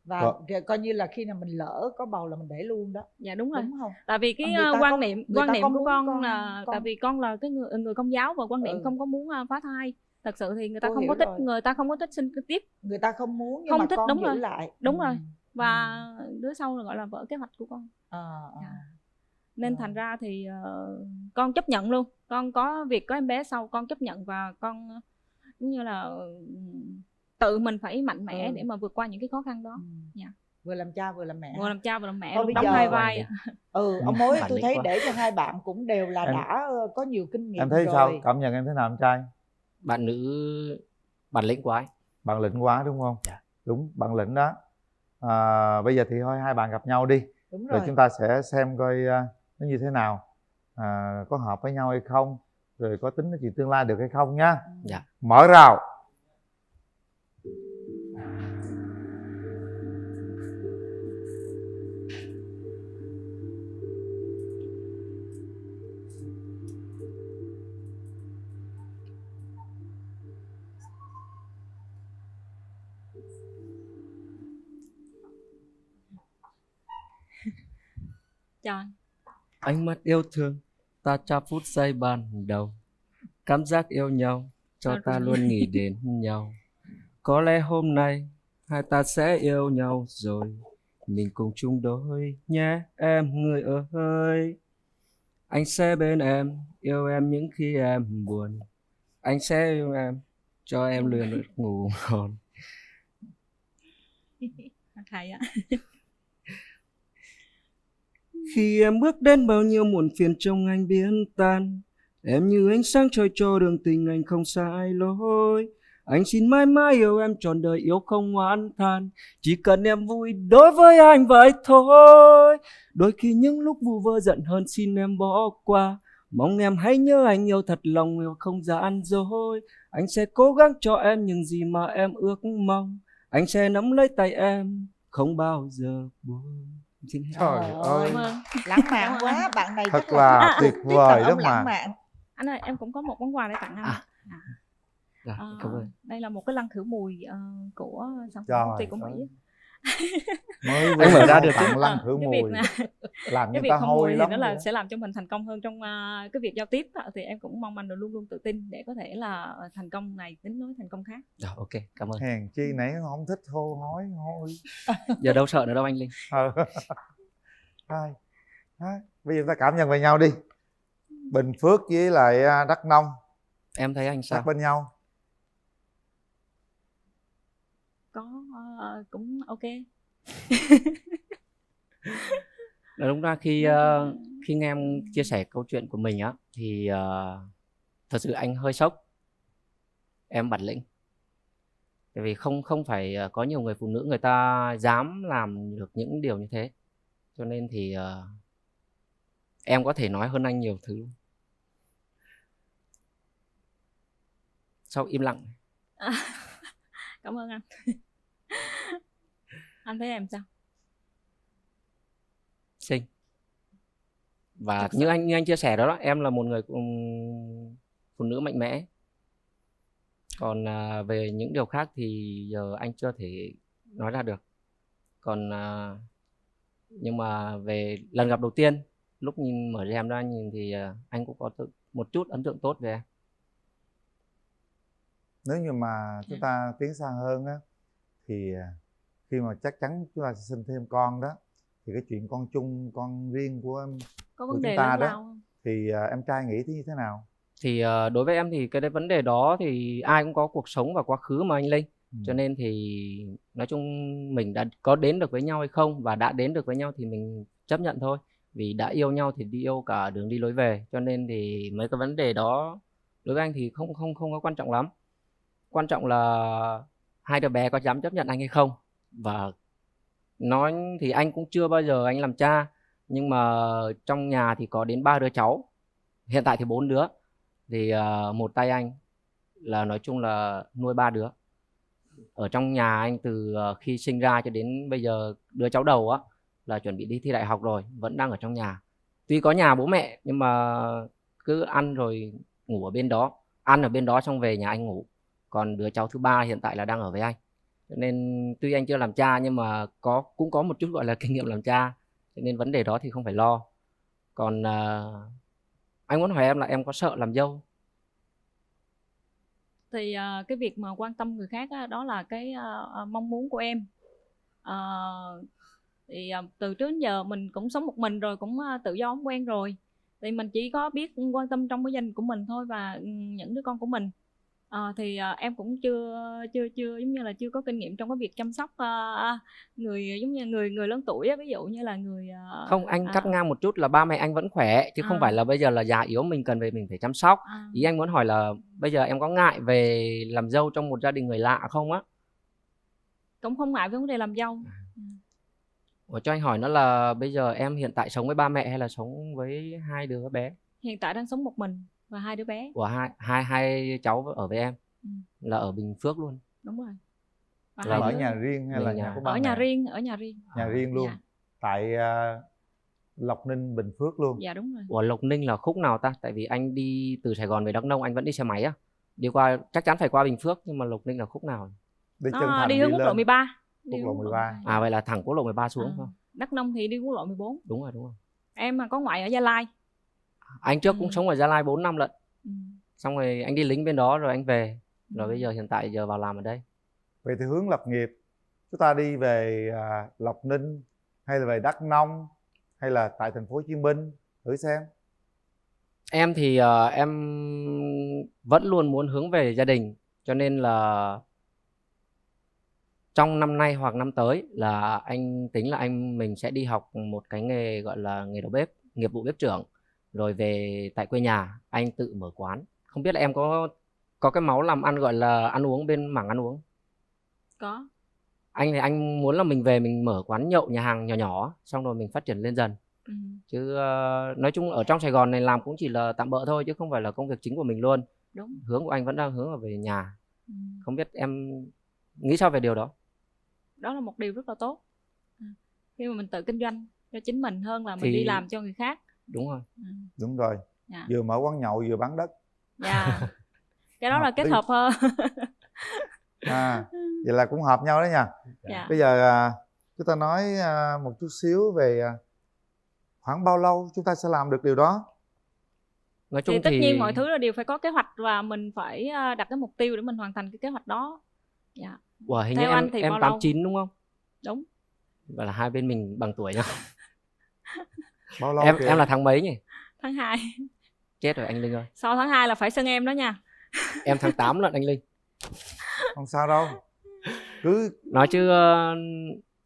Và coi như là khi nào mình lỡ có bầu là mình để luôn đó.
Dạ đúng rồi.
Đúng không?
Tại vì cái quan niệm của con là tại vì con là cái người Công giáo và quan niệm không có muốn phá thai. Thật sự thì người ta không có thích rồi. Người ta không có thích sinh tiếp.
Người ta không muốn nhưng
không
mà
thích,
con
đúng
giữ
rồi.
lại.
Đúng rồi. Và đứa sau là gọi là vỡ kế hoạch của con. Nên thành ra thì con chấp nhận luôn. Con có việc có em bé sau con chấp nhận và con giống như là tự mình phải mạnh mẽ để mà vượt qua những cái khó khăn đó. Dạ.
Vừa làm cha vừa làm mẹ.
Vừa làm cha vừa làm mẹ,
thôi,
đóng 2 vai.
Ông Mối tôi thấy để cho 2 bạn cũng đều là đã có nhiều kinh nghiệm.
Em thấy
rồi.
sao? Cảm nhận em thế nào em trai?
Bạn nữ bản lĩnh quá ấy.
Bản lĩnh quá đúng không?
Dạ.
Đúng, bản lĩnh đó. Bây giờ thì thôi hai bạn gặp nhau đi.
Đúng
rồi
rồi.
chúng ta sẽ xem coi nó như thế nào, có hợp với nhau hay không, rồi có tính nói chuyện tương lai được hay không nhá.
Dạ.
Mở rào.
Chào anh.
Ánh mắt yêu thương ta trao phút giây ban đầu, cảm giác yêu nhau cho ta luôn nghĩ đến nhau. Có lẽ hôm nay hai ta sẽ yêu nhau rồi, mình cùng chung đôi nhé em người ơi. Anh sẽ bên em, yêu em những khi em buồn, anh sẽ yêu em cho em luyện được ngủ ngon.
Hay á.
Khi em bước đến bao nhiêu muộn phiền trong anh biến tan, em như ánh sáng trôi cho đường tình anh không sai lối. Anh xin mãi mãi yêu em trọn đời yêu không oán than, chỉ cần em vui đối với anh vậy thôi. Đôi khi những lúc vu vơ giận hơn xin em bỏ qua, mong em hãy nhớ anh yêu thật lòng yêu không gian dối. Anh sẽ cố gắng cho em những gì mà em ước mong, anh sẽ nắm lấy tay em không bao giờ buồn.
Trời ơi,
lãng mạn quá, bạn này
thật
chắc
là tuyệt vời đó
lãng
mà.
mạn.
Anh ơi, em cũng có một món quà để tặng anh.
Dạ, cảm ơn.
Đây là một cái lăn khử mùi của sản phẩm
Trời
công ty của Mỹ.
Mới
Anh mở ra được
tặng lăn khử
Cái
mùi
việc
làm
cái
như
việc
ta
không
hôi
mùi thì
lắm
nó là
vậy.
sẽ làm cho mình thành công hơn trong cái việc giao tiếp thì em cũng mong anh được luôn luôn tự tin để có thể là thành công này đến nối thành công khác.
Dạ, ok, cảm ơn.
Hèn chi nãy nó không thích hô hối hôi.
Giờ đâu sợ nữa đâu anh Linh.
Thôi, bây giờ ta cảm nhận về nhau đi. Bình Phước với lại Đắk Nông,
em thấy anh sao?
sát bên nhau.
Có cũng ok.
Đúng ra khi nghe em chia sẻ câu chuyện của mình á thì thật sự anh hơi sốc. Em bản lĩnh. Tại vì không phải có nhiều người phụ nữ người ta dám làm được những điều như thế. Cho nên thì em có thể nói hơn anh nhiều thứ. Sau im lặng.
Cảm ơn anh. Anh thấy em sao?
Xinh. Và như anh chia sẻ đó, em là một người phụ nữ mạnh mẽ. Còn về những điều khác thì giờ anh chưa thể nói ra được. Còn nhưng mà về lần gặp đầu tiên, lúc nhìn mở rèm ra nhìn thì anh cũng có một chút ấn tượng tốt về em.
Nếu như mà chúng ta tiến xa hơn á thì khi mà chắc chắn chúng ta sẽ sinh thêm con đó, thì cái chuyện con chung, con riêng của
vấn
đề
chúng
ta
đó
đó thì em trai nghĩ như thế nào?
Thì đối với em thì cái vấn đề đó thì ai cũng có cuộc sống và quá khứ mà anh Linh. Cho nên thì nói chung mình đã có đến được với nhau hay không, và đã đến được với nhau thì mình chấp nhận thôi. Vì đã yêu nhau thì đi yêu cả đường đi lối về. Cho nên thì mấy cái vấn đề đó đối với anh thì không có quan trọng lắm. Quan trọng là hai đứa bé có dám chấp nhận anh hay không. Và nói thì anh cũng chưa bao giờ anh làm cha, nhưng mà trong nhà thì có đến 3 đứa cháu. Hiện tại thì 4 đứa. Thì một tay anh là nói chung là nuôi 3 đứa. Ở trong nhà anh từ khi sinh ra cho đến bây giờ, đứa cháu đầu á là chuẩn bị đi thi đại học rồi, vẫn đang ở trong nhà. Tuy có nhà bố mẹ nhưng mà cứ ăn rồi ngủ ở bên đó, ăn ở bên đó xong về nhà anh ngủ. Còn đứa cháu thứ 3 hiện tại là đang ở với anh. Cho nên tuy anh chưa làm cha nhưng mà cũng có một chút gọi là kinh nghiệm làm cha, cho nên vấn đề đó thì không phải lo. Còn anh muốn hỏi em là em có sợ làm dâu?
Thì cái việc mà quan tâm người khác á, đó là cái mong muốn của em. Thì từ trước đến giờ mình cũng sống một mình rồi, cũng tự do quen rồi. Thì mình chỉ có biết quan tâm trong cái gia đình của mình thôi và những đứa con của mình. Thì em cũng chưa giống như là chưa có kinh nghiệm trong cái việc chăm sóc người giống như người lớn tuổi á, ví dụ như là người
không, anh cắt ngang một chút là ba mẹ anh vẫn khỏe chứ không phải là bây giờ là già yếu mình cần về mình phải chăm sóc. Ý anh muốn hỏi là bây giờ em có ngại về làm dâu trong một gia đình người lạ không á?
Cũng không ngại với vấn đề làm dâu.
Ủa, cho anh hỏi nó là bây giờ em hiện tại sống với ba mẹ hay là sống với hai đứa bé?
Hiện tại đang sống một mình và hai đứa bé.
Của hai cháu ở với em là ở Bình Phước luôn.
Đúng rồi. Và
Là
hai
ở
đứa
nhà riêng hay là nhà của ba
ở
mẹ?
nhà riêng, ở nhà riêng.
Nhà riêng luôn.
Dạ.
Tại Lộc Ninh, Bình Phước luôn.
Dạ đúng rồi.
Ủa, Lộc Ninh là khúc nào ta? Tại vì anh đi từ Sài Gòn về Đắk Nông anh vẫn đi xe máy á. Đi qua chắc chắn phải qua Bình Phước, nhưng mà Lộc Ninh là khúc nào?
Đi
Nó đi hướng quốc lộ 13.
Quốc lộ 13.
À, vậy là thẳng quốc lộ 13 xuống thôi.
Đắk Nông thì đi quốc lộ 14.
Đúng rồi, đúng rồi.
Em mà có ngoại ở Gia Lai.
Anh trước cũng sống ở Gia Lai 4 năm lận. Xong rồi anh đi lính bên đó rồi anh về. Rồi bây giờ hiện tại giờ vào làm ở đây.
Vậy thì hướng lập nghiệp chúng ta đi về Lộc Ninh hay là về Đắk Nông hay là tại thành phố Hồ Chí Minh, thử xem.
Em thì em vẫn luôn muốn hướng về gia đình, cho nên là trong năm nay hoặc năm tới là anh tính là mình sẽ đi học một cái nghề gọi là nghề đầu bếp, nghiệp vụ bếp trưởng, rồi về tại quê nhà anh tự mở quán. Không biết là em có cái máu làm ăn gọi là ăn uống bên mảng ăn uống?
Có.
Anh thì anh muốn là mình về mình mở quán nhậu nhà hàng nhỏ nhỏ, xong rồi mình phát triển lên dần. Chứ nói chung ở trong Sài Gòn này làm cũng chỉ là tạm bợ thôi chứ không phải là công việc chính của mình luôn.
Đúng.
Hướng của anh vẫn đang hướng là về nhà. Không biết em nghĩ sao về điều đó?
Đó là một điều rất là tốt. Khi mà mình tự kinh doanh cho chính mình hơn là mình
Thì
đi làm cho người khác.
Đúng rồi.
Đúng rồi.
Dạ.
Vừa mở quán nhậu vừa bán đất.
Dạ. Cái đó là kết
lý.
hợp hơn.
Vậy là cũng hợp nhau đó nha.
Dạ.
Bây giờ chúng ta nói một chút xíu về khoảng bao lâu chúng ta sẽ làm được điều đó.
Nói chung
thì tất nhiên mọi thứ là đều phải có kế hoạch và mình phải đặt cái mục tiêu để mình hoàn thành cái kế hoạch đó. Dạ.
Wow, hình
Theo
như
anh thì
em
bao
89
lâu?
đúng không?
Đúng.
Vậy là hai bên mình bằng tuổi nhau.
Bao lâu
em là tháng mấy nhỉ?
Tháng 2.
Chết rồi anh Linh ơi.
Sau tháng 2 là phải xưng em đó nha.
Em tháng 8 lận anh Linh.
Không sao đâu. Cứ
nói chứ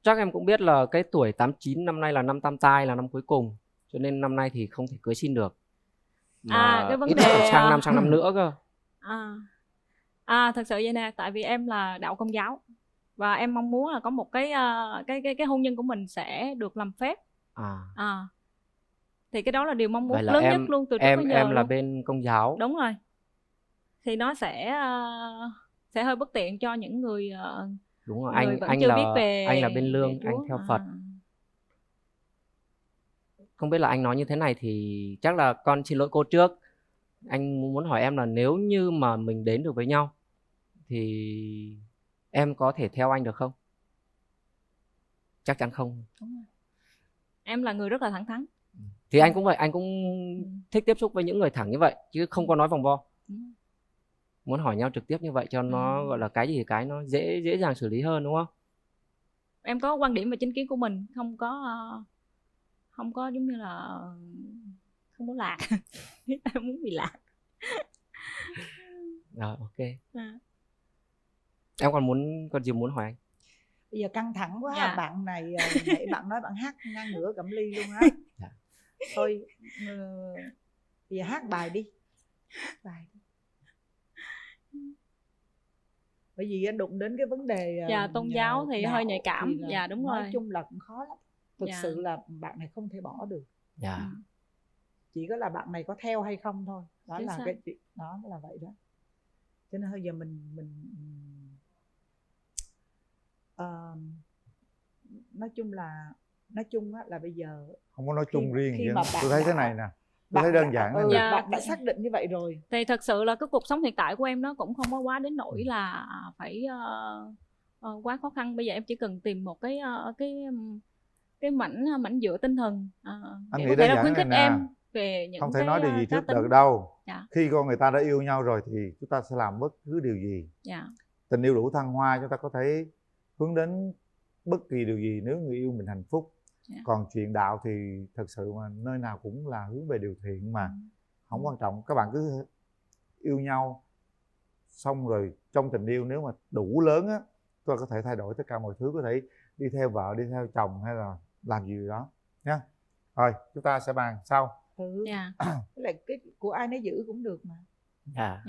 chắc em cũng biết là cái tuổi 89 năm nay là năm tam tai, là năm cuối cùng, cho nên năm nay thì không thể cưới xin được. Mà
cái vấn
ít
đề
nhất là sang năm nữa cơ.
Thật sự vậy nè, tại vì em là đạo Công giáo và em mong muốn là có một cái hôn nhân của mình sẽ được làm phép. Thì cái đó là điều mong muốn lớn nhất luôn từ trước tới giờ.
Em là
luôn.
bên Công giáo.
Đúng rồi. Thì nó sẽ hơi bất tiện cho những người
đúng rồi,
người vẫn chưa biết về
anh là bên Lương,
về Chúa.
anh theo Phật. Không biết là anh nói như thế này thì chắc là con xin lỗi cô trước. Anh muốn hỏi em là nếu như mà mình đến được với nhau thì em có thể theo anh được không? Chắc chắn không.
Đúng rồi. Em là người rất là thẳng thắn.
Thì anh cũng vậy, anh cũng thích tiếp xúc với những người thẳng như vậy chứ không có nói vòng vo. Muốn hỏi nhau trực tiếp như vậy cho nó gọi là cái gì cái nó dễ dàng xử lý hơn, đúng không?
Em có quan điểm và chính kiến của mình, không có giống như là không muốn lạc. Em muốn bị lạc.
Rồi, ok. Em còn gì muốn hỏi anh?
Bây giờ căng thẳng quá.
Dạ.
Bạn này nãy bạn nói bạn hát ngang ngửa Cẩm Ly luôn á.
Dạ.
Thôi bây giờ hát bài đi. Bài đi. Bởi vì anh đụng đến cái vấn đề
tôn giáo thì hơi nhạy cảm.
thì
Dạ đúng rồi.
nói chung là cũng khó lắm. Thực
Dạ.
sự là bạn này không thể bỏ được.
Dạ.
Chỉ có là bạn này có theo hay không thôi. Đó
Chính
là
xác.
cái chuyện đó là vậy đó. Cho nên bây giờ mình nói chung á là bây giờ
không có nói chung riêng
khi
gì
mà
hết.
bạn
Tôi thấy thế này nè, tôi thấy đơn giản này.
bạn đã xác định như vậy rồi
thì thật sự là cái cuộc sống hiện tại của em nó cũng không có quá đến nỗi là phải quá khó khăn. Bây giờ em chỉ cần tìm một cái mảnh dựa tinh thần
Anh
để
nghĩ
có thể
đơn
là
giản
khuyến
này
khích
nè,
em về những
không thể
cái
nói điều gì
cá
trước
tính.
được đâu.
Dạ.
Khi con người ta đã yêu nhau rồi thì chúng ta sẽ làm bất cứ điều gì.
Dạ.
Tình yêu đủ thăng hoa, chúng ta có thể hướng đến bất kỳ điều gì nếu người yêu mình hạnh phúc.
Dạ.
Còn chuyện đạo thì thật sự mà nơi nào cũng là hướng về điều thiện mà. Không quan trọng, các bạn cứ yêu nhau xong rồi trong tình yêu nếu mà đủ lớn á, chúng ta có thể thay đổi tất cả mọi thứ, có thể đi theo vợ, đi theo chồng hay là làm gì đó nha. Rồi chúng ta sẽ bàn sau.
Dạ.
Là cái của ai nấy giữ cũng được mà.
Dạ.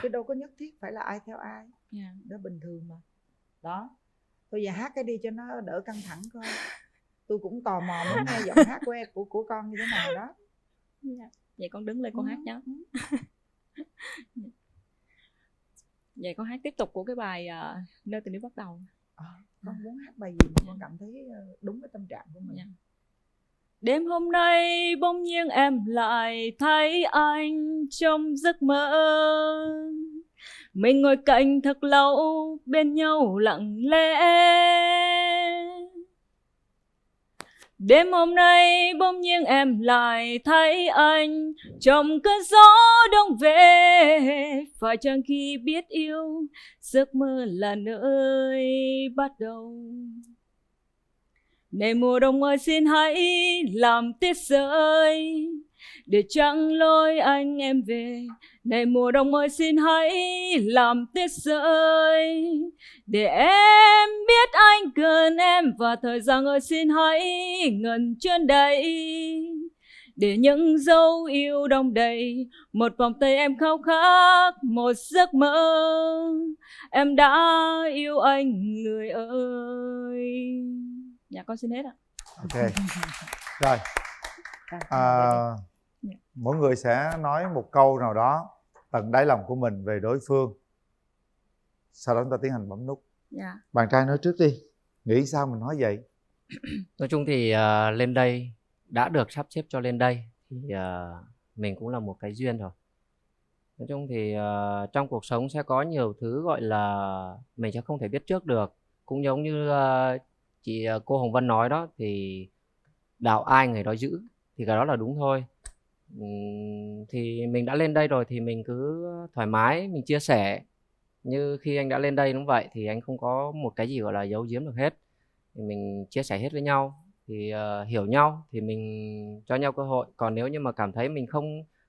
Cái đâu có nhất thiết phải là ai theo ai. Đó bình thường mà. Đó. Thôi giờ hát cái đi cho nó đỡ căng thẳng coi. Tôi cũng tò mò muốn nghe giọng hát của em, của con như thế nào đó.
Dạ. Vậy con đứng lên con hát nhé. Vậy con hát tiếp tục của cái bài Nơi tình yêu bắt đầu.
Con muốn hát bài gì mà con cảm thấy đúng với tâm trạng của mình?
Đêm hôm nay bỗng nhiên em lại thấy anh trong giấc mơ. Mình ngồi cạnh thật lâu bên nhau lặng lẽ. Đêm hôm nay bỗng nhiên em lại thấy anh trong cơn gió đông về. Phải chăng khi biết yêu giấc mơ là nơi bắt đầu. Này mùa đông ơi xin hãy làm tuyết rơi để trăng lối anh em về. Này mùa đông ơi xin hãy làm tuyết rơi để em biết anh cần em. Và thời gian ơi xin hãy ngần chân đây để những dấu yêu đong đầy. Một vòng tay em khao khát một giấc mơ. Em đã yêu anh người ơi. Dạ con xin hết ạ.
Ok. Rồi. Mỗi người sẽ nói một câu nào đó tận đáy lòng của mình về đối phương. Sau đó chúng ta tiến hành bấm nút.
Dạ.
Bạn trai nói trước đi. Nghĩ sao mình nói vậy?
Nói chung thì lên đây đã được sắp xếp cho lên đây thì mình cũng là một cái duyên rồi. Nói chung thì trong cuộc sống sẽ có nhiều thứ gọi là mình sẽ không thể biết trước được. Cũng giống như cô Hồng Vân nói đó, thì đạo ai người đó giữ, thì cái đó là đúng thôi. Thì mình đã lên đây rồi thì mình cứ thoải mái mình chia sẻ. Như khi anh đã lên đây đúng vậy, thì anh không có một cái gì gọi là giấu giếm được hết, thì mình chia sẻ hết với nhau, thì hiểu nhau thì mình cho nhau cơ hội. Còn nếu như mà cảm thấy mình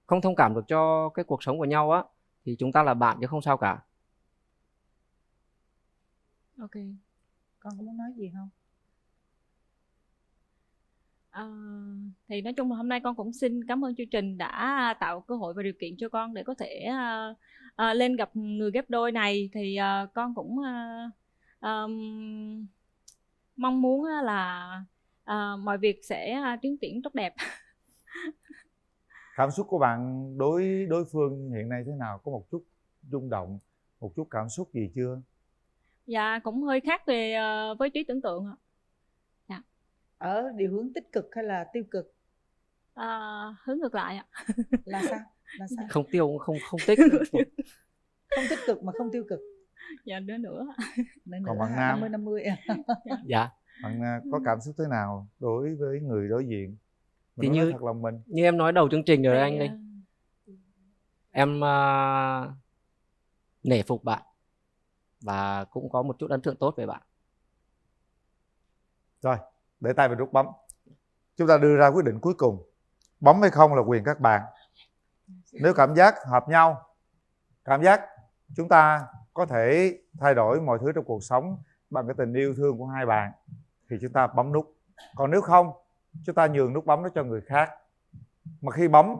không thông cảm được cho cái cuộc sống của nhau á, thì chúng ta là bạn chứ không sao cả.
Ok.
Con có muốn nói gì không?
Thì nói chung là hôm nay con cũng xin cảm ơn chương trình đã tạo cơ hội và điều kiện cho con để có thể lên gặp người ghép đôi này. Thì con cũng mong muốn là mọi việc sẽ tiến triển tốt đẹp.
Cảm xúc của bạn đối phương hiện nay thế nào? Có một chút rung động, một chút cảm xúc gì chưa?
Dạ cũng hơi khác về với trí tưởng tượng ạ. Dạ.
Ở điều hướng tích cực hay là tiêu cực?
Hướng ngược lại ạ.
Là sao? Là sao?
Không tích.
Không tích cực mà không tiêu cực.
Dạ nữa.
Còn bạn nam
50-50.
Dạ.
Bạn có cảm xúc thế nào đối với người đối diện?
Thì
như thật lòng mình.
Như em nói đầu chương trình rồi anh Linh, em nể phục bạn và cũng có một chút ấn tượng tốt về bạn.
Rồi, để tay vào nút bấm. Chúng ta đưa ra quyết định cuối cùng. Bấm hay không là quyền các bạn. Nếu cảm giác hợp nhau, cảm giác chúng ta có thể thay đổi mọi thứ trong cuộc sống bằng cái tình yêu thương của hai bạn, thì chúng ta bấm nút. Còn nếu không, chúng ta nhường nút bấm đó cho người khác. Mà khi bấm,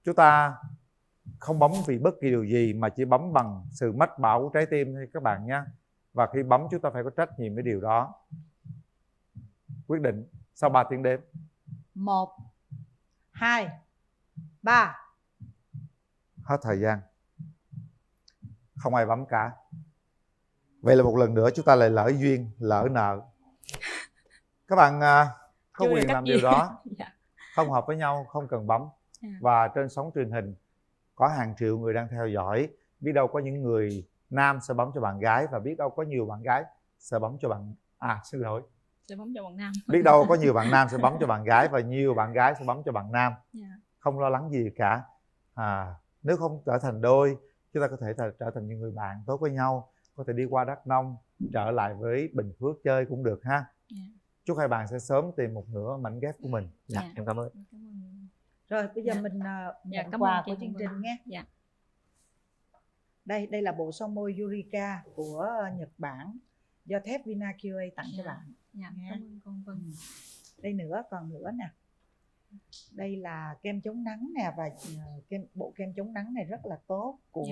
chúng ta không bấm vì bất kỳ điều gì, mà chỉ bấm bằng sự mách bảo của trái tim thôi các bạn nhé. Và khi bấm chúng ta phải có trách nhiệm với điều đó. Quyết định sau 3 tiếng đếm.
1, 2, 3.
Hết thời gian. Không ai bấm cả. Vậy là một lần nữa chúng ta lại lỡ duyên, lỡ nợ. Các bạn không quyền làm điều đó. Không hợp với nhau không cần bấm. Và trên sóng truyền hình có hàng triệu người đang theo dõi. Biết đâu có những người nam sẽ bấm cho bạn gái, và biết đâu có nhiều bạn gái sẽ bấm cho bạn... xin lỗi,
sẽ bấm cho bạn nam.
Biết đâu có nhiều bạn nam sẽ bấm cho bạn gái, và nhiều bạn gái sẽ bấm cho bạn nam. Không lo lắng gì cả. Nếu không trở thành đôi, chúng ta có thể trở thành những người bạn tốt với nhau. Có thể đi qua Đắk Nông, trở lại với Bình Phước chơi cũng được ha. Chúc hai bạn sẽ sớm tìm một nửa mảnh ghép của mình.
Em cảm ơn.
Rồi bây giờ mình nhận quà của chương trình nghe. Đây là bộ son môi Yurika của Nhật Bản do thép Vinaqa tặng cho bạn.
Cảm ơn con Vân.
Đây nữa, còn nữa nè. Đây là kem chống nắng nè, và bộ kem chống nắng này rất là tốt của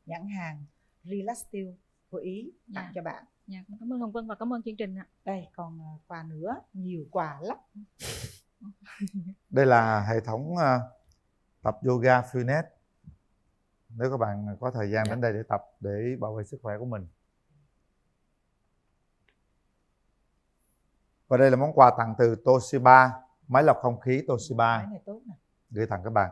nhãn hàng Relaxtil của Ý tặng cho bạn.
Dạ, cảm ơn Hồng Vân và cảm ơn chương trình ạ.
Đây còn quà nữa, nhiều quà lắm.
Đây là hệ thống tập yoga Freenet. Nếu các bạn có thời gian đến đây để tập để bảo vệ sức khỏe của mình. Và đây là món quà tặng từ Toshiba, máy lọc không khí Toshiba.
Cái này tốt nè.
Gửi tặng các bạn.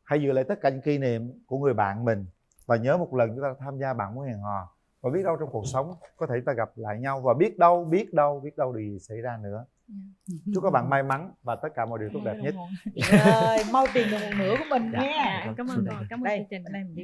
Hãy giữ lại tất cả những kỷ niệm của người bạn mình và nhớ một lần chúng ta tham gia bạn muốn hẹn hò, và biết đâu trong cuộc sống có thể ta gặp lại nhau, và biết đâu điều gì xảy ra nữa. Chúc các bạn may mắn và tất cả mọi điều tốt đẹp nhất.
Rồi, mau tìm được một nửa của mình nha.
Cảm ơn chương trình.
Đây, mình đi.